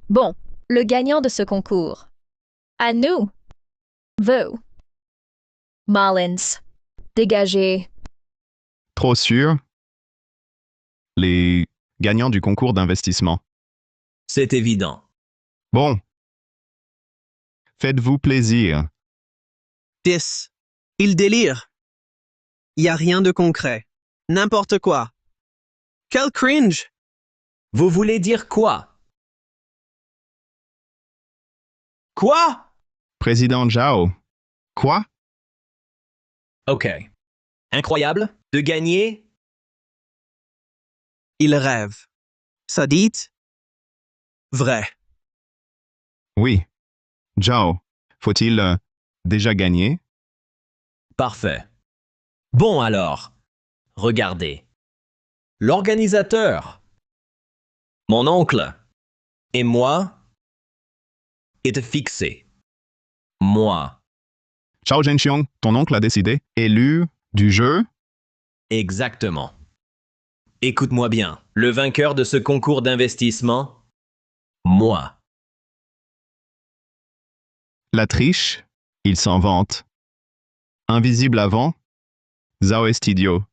Bon, le gagnant de ce concours. À nous. Vous. Mullins. Dégagez. Trop sûr? Les gagnants du concours d'investissement. C'est évident. Bon. Faites-vous plaisir. 10. Il délire. Y a rien de concret. N'importe quoi. Quel cringe! Vous voulez dire quoi? Quoi? Président Zhao. Quoi? Ok. Incroyable de gagner? Il rêve. Ça dit? Vrai. Oui. Zhao, faut-il déjà gagner? Parfait. Bon alors, regardez. L'organisateur, mon oncle et moi est fixé. Moi. Zhao Zhenxiong, ton oncle a décidé, élu du jeu? Exactement. Écoute-moi bien. Le vainqueur de ce concours d'investissement? Moi. La triche? Il s'en vante. Invisible avant? Zhao est idiot.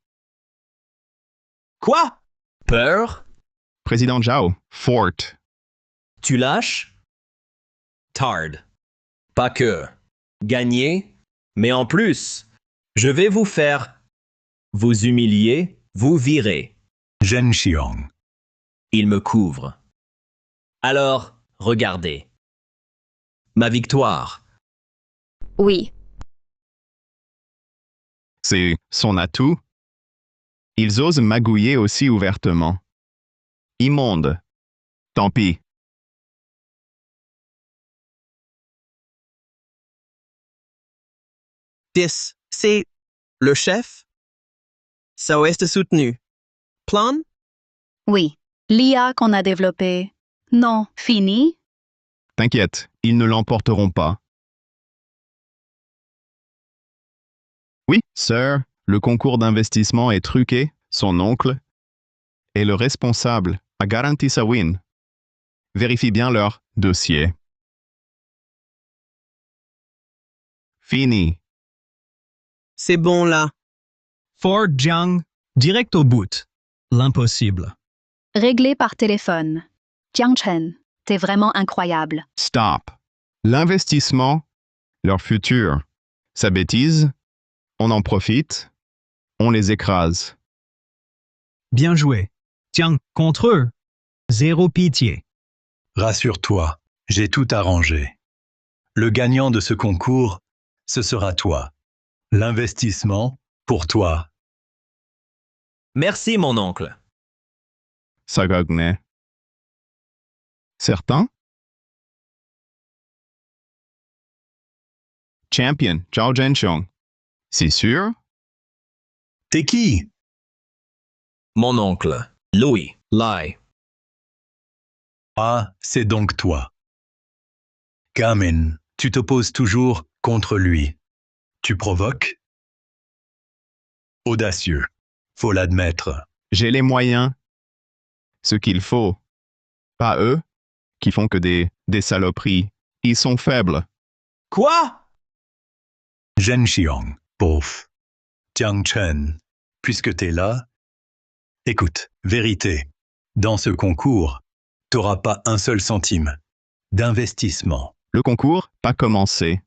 Quoi? Peur? Président Zhao, fort. Tu lâches? Tard. Pas que. Gagner, mais en plus, je vais vous faire vous humilier, vous virer. Zhenxiong. Il me couvre. Alors, regardez. Ma victoire. Oui. C'est son atout. Ils osent magouiller aussi ouvertement. Immonde. Tant pis. C'est le chef? Ça est soutenu. Plan? Oui. L'IA qu'on a développée. Non, fini? T'inquiète, ils ne l'emporteront pas. Oui, sir, le concours d'investissement est truqué, son oncle est le responsable, a garanti sa win. Vérifie bien leur dossier. Fini. C'est bon là. Fort Jiang, direct au bout. L'impossible. Réglé par téléphone. Jiang Chen, t'es vraiment incroyable. Stop. L'investissement, leur futur. Sa bêtise, on en profite, on les écrase. Bien joué. Tiens, contre eux. Zéro pitié. Rassure-toi, j'ai tout arrangé. Le gagnant de ce concours, ce sera toi. L'investissement, pour toi. Merci, mon oncle. Sagagné. Certain? Champion, Zhao Zhenxiong. C'est sûr? T'es qui? Mon oncle, Louis, Lai. Ah, c'est donc toi. Gamin, tu t'opposes toujours contre lui. Tu provoques? Audacieux. Faut l'admettre. J'ai les moyens. Ce qu'il faut. Pas eux, qui font que des saloperies. Ils sont faibles. Quoi? Zhen Xiong, pauvre. Jiang Chen, puisque t'es là, écoute, vérité. Dans ce concours, t'auras pas un seul centime d'investissement. Le concours, pas commencé.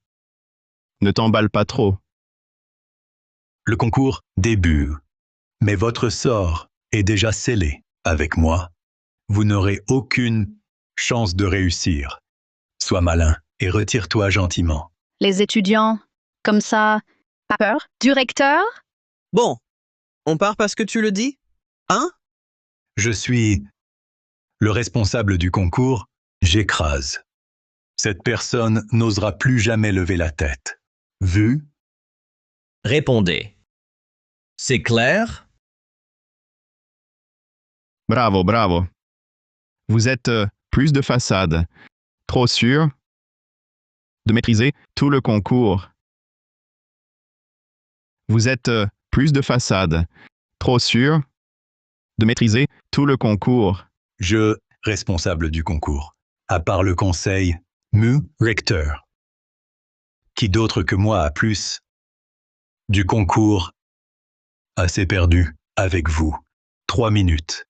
Ne t'emballe pas trop. Le concours débute. Mais votre sort est déjà scellé. Avec moi, vous n'aurez aucune chance de réussir. Sois malin et retire-toi gentiment. Les étudiants, comme ça, pas peur du recteur? Bon, on part parce que tu le dis? Hein? Je suis le responsable du concours, j'écrase. Cette personne n'osera plus jamais lever la tête. Vu? Répondez. C'est clair? Bravo, bravo. Vous êtes plus de façade. Trop sûr de maîtriser tout le concours. Vous êtes plus de façade. Trop sûr de maîtriser tout le concours. Je, responsable du concours. À part le conseil, recteur. Qui d'autre que moi a plus du concours? Assez perdu, avec vous. 3 minutes.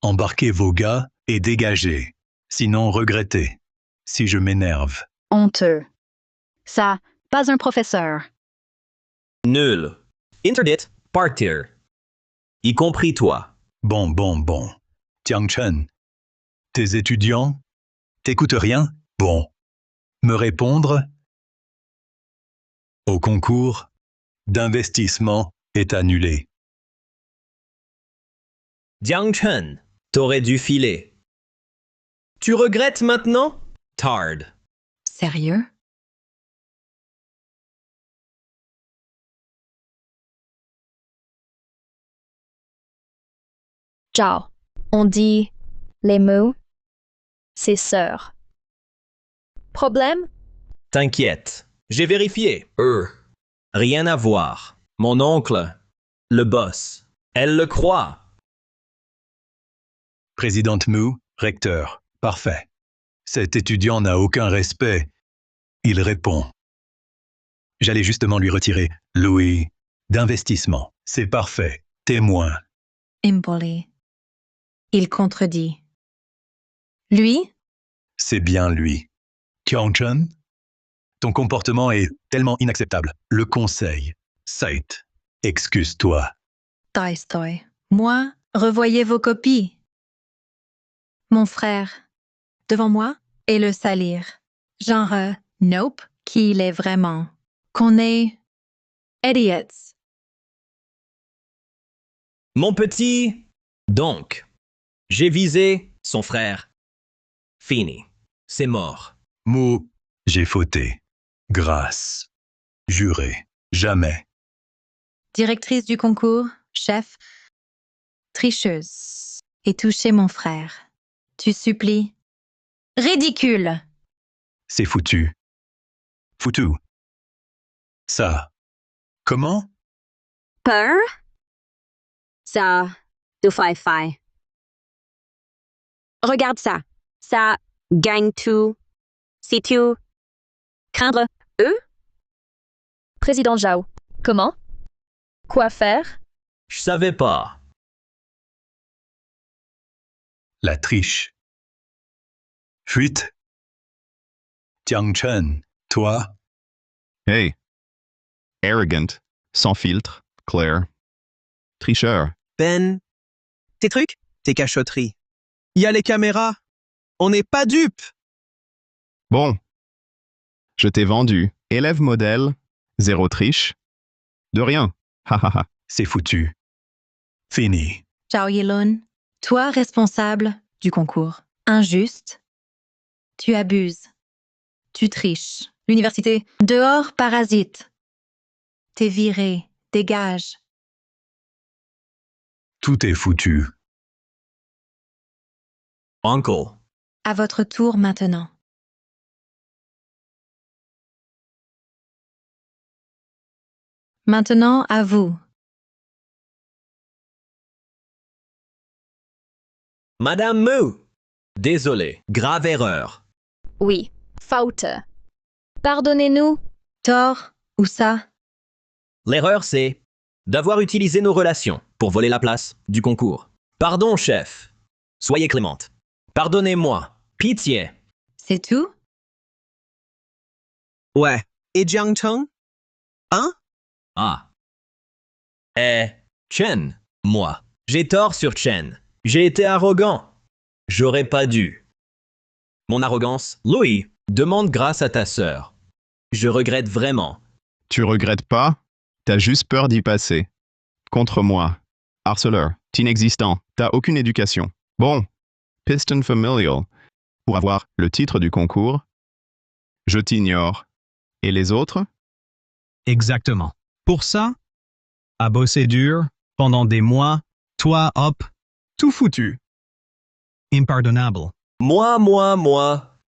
Embarquez vos gars et dégagez. Sinon, regrettez. Si je m'énerve. Honteux. Ça, pas un professeur. Nul. Interdit. Partir. Y compris toi. Bon. Jiang Chen. Tes étudiants? T'écoutes rien? Bon. Me répondre? Au concours d'investissement est annulé. Jiang Chen, t'aurais dû filer. Tu regrettes maintenant? Tard. Sérieux? Zhao, on dit les mots, c'est sœur. Problème? T'inquiète. J'ai vérifié. Rien à voir. Mon oncle, le boss. Elle le croit. Présidente Mu, recteur. Parfait. Cet étudiant n'a aucun respect. Il répond. J'allais justement lui retirer Louis d'investissement. C'est parfait. Témoin. Impoli. Il contredit. Lui? C'est bien lui. Jiang Chen, ton comportement est tellement inacceptable. Le conseil. Sait. Excuse-toi. Tolstoy. Moi, revoyez vos copies. Mon frère, devant moi, et le salir. Genre, nope, qui il est vraiment. Qu'on est idiots. Mon petit. Donc, j'ai visé son frère. Fini. C'est mort. Mu, j'ai fauté. Grâce. Juré. Jamais. Directrice du concours, chef, tricheuse. Et toucher mon frère. Tu supplies. Ridicule! C'est foutu. Foutu. Ça. Comment? Peur? Ça, du fai-fai. Regarde ça. Ça gagne tout. Si tu craindre eux? Président Zhao, comment? Quoi faire? Je savais pas. La triche. Fuite. Jiang Chen, toi? Hey. Arrogant. Sans filtre. Claire. Tricheur. Ben, tes trucs, tes cachotteries. Il y a les caméras. On n'est pas dupes. Bon. Je t'ai vendu. Élève modèle. Zéro triche. De rien. Ha ha ha. C'est foutu. Fini. Zhao Yilun, toi responsable du concours. Injuste. Tu abuses. Tu triches. L'université. Dehors, parasite. T'es viré. Dégage. Tout est foutu. Uncle. À votre tour maintenant. Maintenant, à vous. Madame Mu. Désolé, grave erreur. Oui, faute. Pardonnez-nous. Tort, ou ça? L'erreur, c'est d'avoir utilisé nos relations pour voler la place du concours. Pardon, chef. Soyez clémente. Pardonnez-moi. Pitié. C'est tout? Ouais. Et Jiang Cheng? Hein? Ah. Chen, moi. J'ai tort sur Chen. J'ai été arrogant. J'aurais pas dû. Mon arrogance, Louis, demande grâce à ta sœur. Je regrette vraiment. Tu regrettes pas? T'as juste peur d'y passer. Contre moi. Harceleur. Inexistant. T'as aucune éducation. Bon. Piston familial. Pour avoir le titre du concours. Je t'ignore. Et les autres? Exactement. Pour ça, à bosser dur, pendant des mois, toi, hop, tout foutu. Impardonnable. Moi.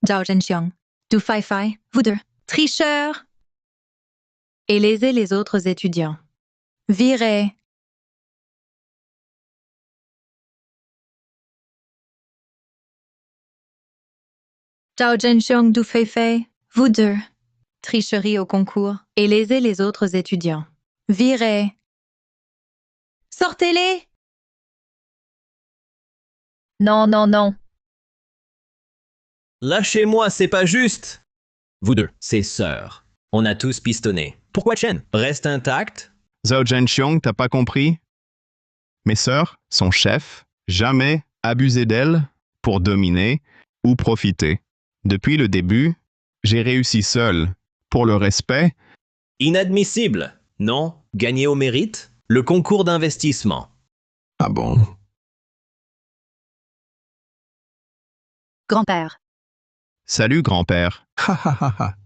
Zhao Zhenxiong, Du Fai Fai, vous deux, tricheurs. Et lésez les autres étudiants. Virez. Zhao Zhenxiong, Du Fei Fei, vous deux, tricherie au concours. Et lésez les autres étudiants. Virez. Sortez-les! Non, non, non. Lâchez-moi, c'est pas juste. Vous deux, c'est sœurs. On a tous pistonné. Pourquoi Chen reste intact? Zhao Zhenxiong, t'as pas compris? Mes sœurs sont chefs, jamais abuser d'elles pour dominer ou profiter. Depuis le début, j'ai réussi seul, pour le respect. Inadmissible. Non, gagné au mérite. Le concours d'investissement. Ah bon? Grand-père. Salut, grand-père. Ha ha ha ha.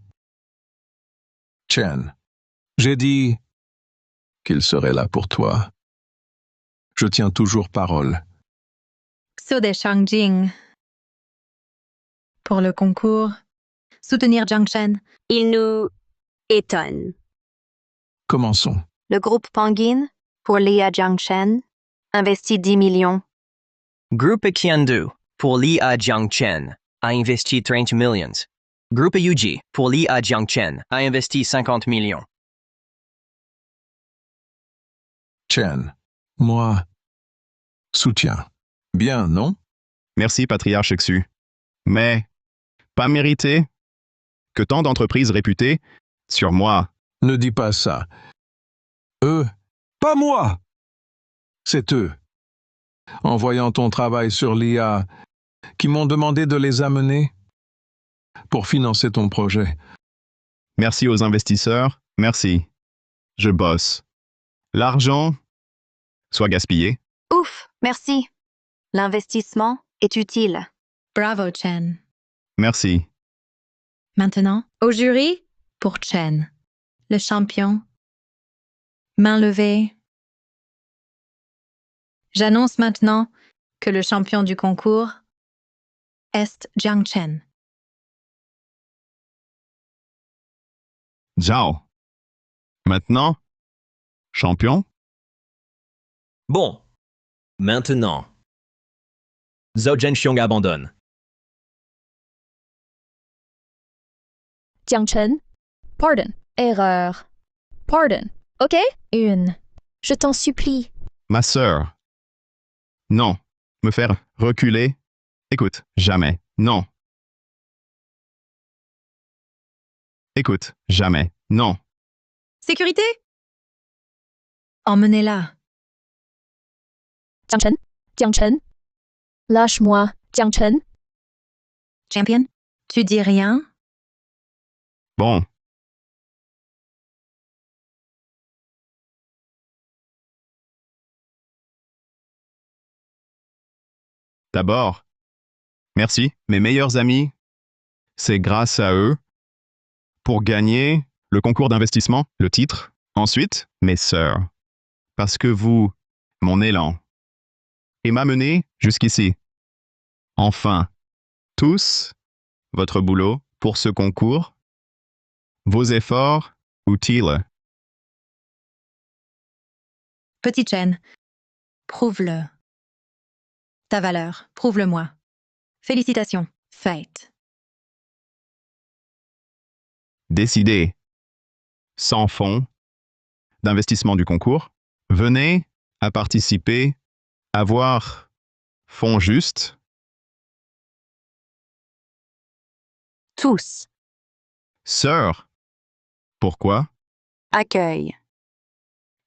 Chen, j'ai dit qu'il serait là pour toi. Je tiens toujours parole. Xu de Shangjing. Pour le concours, soutenir Jiang Chen. Il nous étonne. Commençons. Le groupe Panguin, pour Lia Jiangchen, investit 10 millions. Groupe Qiandu, pour Li A Jiangchen, a investi 30 millions. Groupe Yuji, pour Li A Jiangchen, a investi 50 millions. Chen, moi, soutiens. Bien, non? Merci, patriarche Xu. Mais, pas mérité que tant d'entreprises réputées sur moi. Ne dis pas ça. Eux, pas moi. C'est eux. En voyant ton travail sur l'IA, qui m'ont demandé de les amener pour financer ton projet. Merci aux investisseurs, merci. Je bosse. L'argent soit gaspillé. Ouf, merci. L'investissement est utile. Bravo, Chen. Merci. Maintenant, au jury, pour Chen, le champion. Main levée. J'annonce maintenant que le champion du concours est Jiang Chen. Zhao. Maintenant, champion? Bon. Maintenant. Zhao Zhenxiong abandonne. Jiang Chen. Pardon. Erreur. Pardon. OK? Une. Je t'en supplie. Ma sœur. Non. Me faire reculer? Écoute, jamais. Non. Écoute, jamais. Non. Sécurité? Emmenez-la. Jiang Chen. Jiang Chen. Lâche-moi, Jiang Chen. Champion, tu dis rien? Bon. D'abord, merci, mes meilleurs amis. C'est grâce à eux pour gagner le concours d'investissement, le titre. Ensuite, mes sœurs. Parce que vous mon élan, et m'a mené jusqu'ici. Enfin, tous, votre boulot pour ce concours, vos efforts utiles. Petit Chen, prouve-le. Ta valeur, prouve-le-moi. Félicitations, faites. Décidez. Sans fonds d'investissement du concours, venez à participer, avoir fonds justes. Tous. Sœur. Pourquoi? Accueil.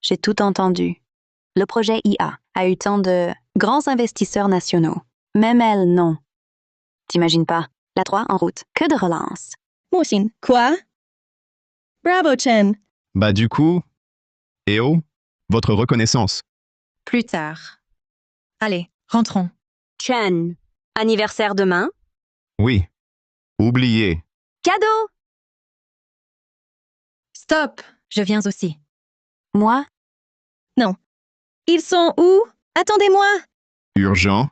J'ai tout entendu. Le projet IA a eu tant de grands investisseurs nationaux. Même elle, non. T'imagines pas, la 3 en route. Que de relance. Motion, quoi? Bravo, Chen. Bah du coup, oh, votre reconnaissance. Plus tard. Allez, rentrons. Chen, anniversaire demain? Oui. Oubliez. Cadeau! Stop, je viens aussi. Moi? Non. Ils sont où? Attendez-moi! Urgent.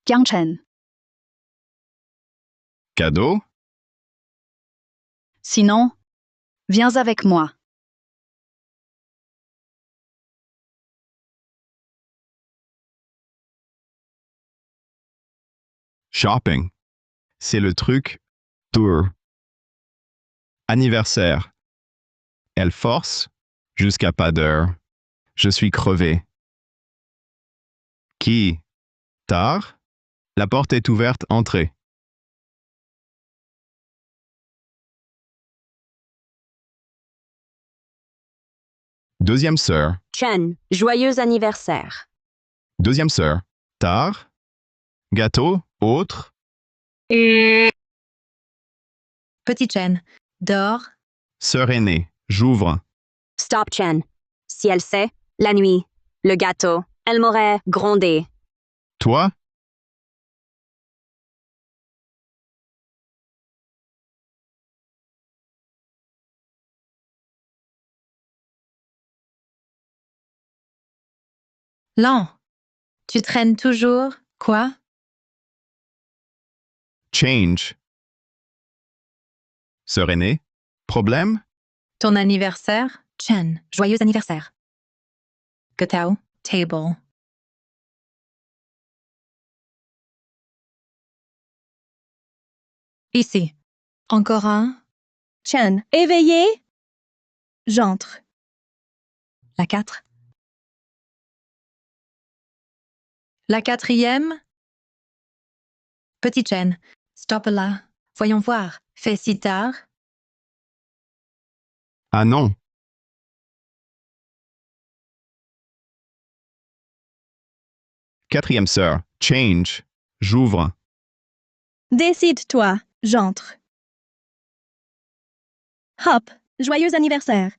Jiang Chen. Cadeau. Sinon, viens avec moi. Shopping. C'est le truc. Tour. Anniversaire. Elle force jusqu'à pas d'heure. Je suis crevé. Qui? Tard? La porte est ouverte, entrez. Deuxième sœur. Chen, joyeux anniversaire. Deuxième sœur. Tard? Gâteau? Autre? Petit Chen, dors. Sœur aînée. J'ouvre. Stop, Chen. Si elle sait, la nuit, le gâteau, elle m'aurait grondé. Toi? Lent. Tu traînes toujours, quoi? Change. Sœur aînée? Problème? Ton anniversaire? Chen, joyeux anniversaire. Gâteau, table. Ici. Encore un? Chen, éveillé? J'entre. La 4. La 4e? Petit Chen, stop là. Voyons voir. Fais si tard. Ah non. Quatrième sœur. Change. J'ouvre. Décide-toi, j'entre. Hop, joyeux anniversaire.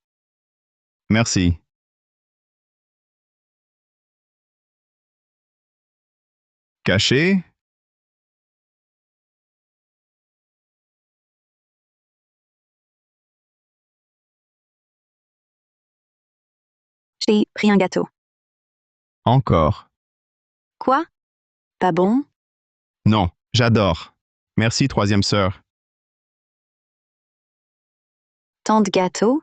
Merci. Caché? J'ai pris un gâteau. Encore. Quoi? Pas bon? Non, j'adore. Merci, troisième sœur. Tant de gâteaux?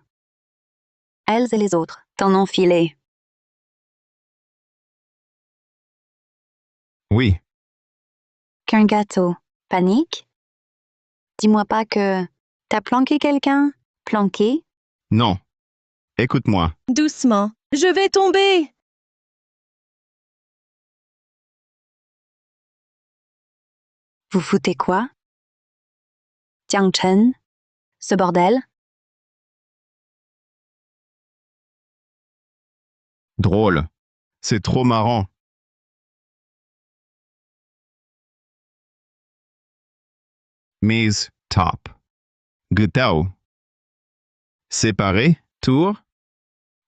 Elles et les autres t'en ont filé. Oui. Qu'un gâteau. Panique? Dis-moi pas que t'as planqué quelqu'un? Planqué? Non. Écoute-moi. Doucement, je vais tomber. Vous foutez quoi? Jiang Chen? Ce bordel? Drôle. C'est trop marrant. Mise, top. Gâteau. Séparé, tour.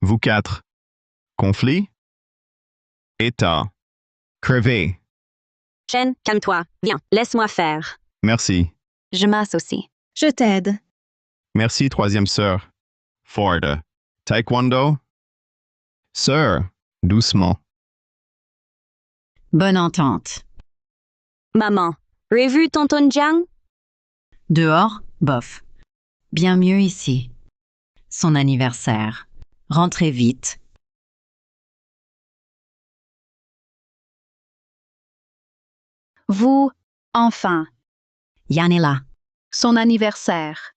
Vous quatre. Conflit. État. Crevé. Chen, calme-toi. Viens, laisse-moi faire. Merci. Je m'associe. Je t'aide. Merci, troisième sœur. Ford. Taekwondo. Sir, doucement. Bonne entente. Maman, revu tonton Jiang? Dehors, bof. Bien mieux ici. Son anniversaire. Rentrez vite. Vous, enfin, Yann est là. son anniversaire.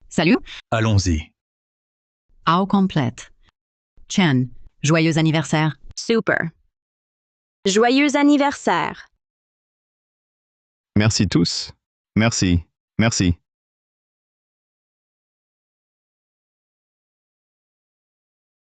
Salut. Allons-y. Au complète. Chen, joyeux anniversaire. Super. Joyeux anniversaire. Merci tous. Merci. Merci.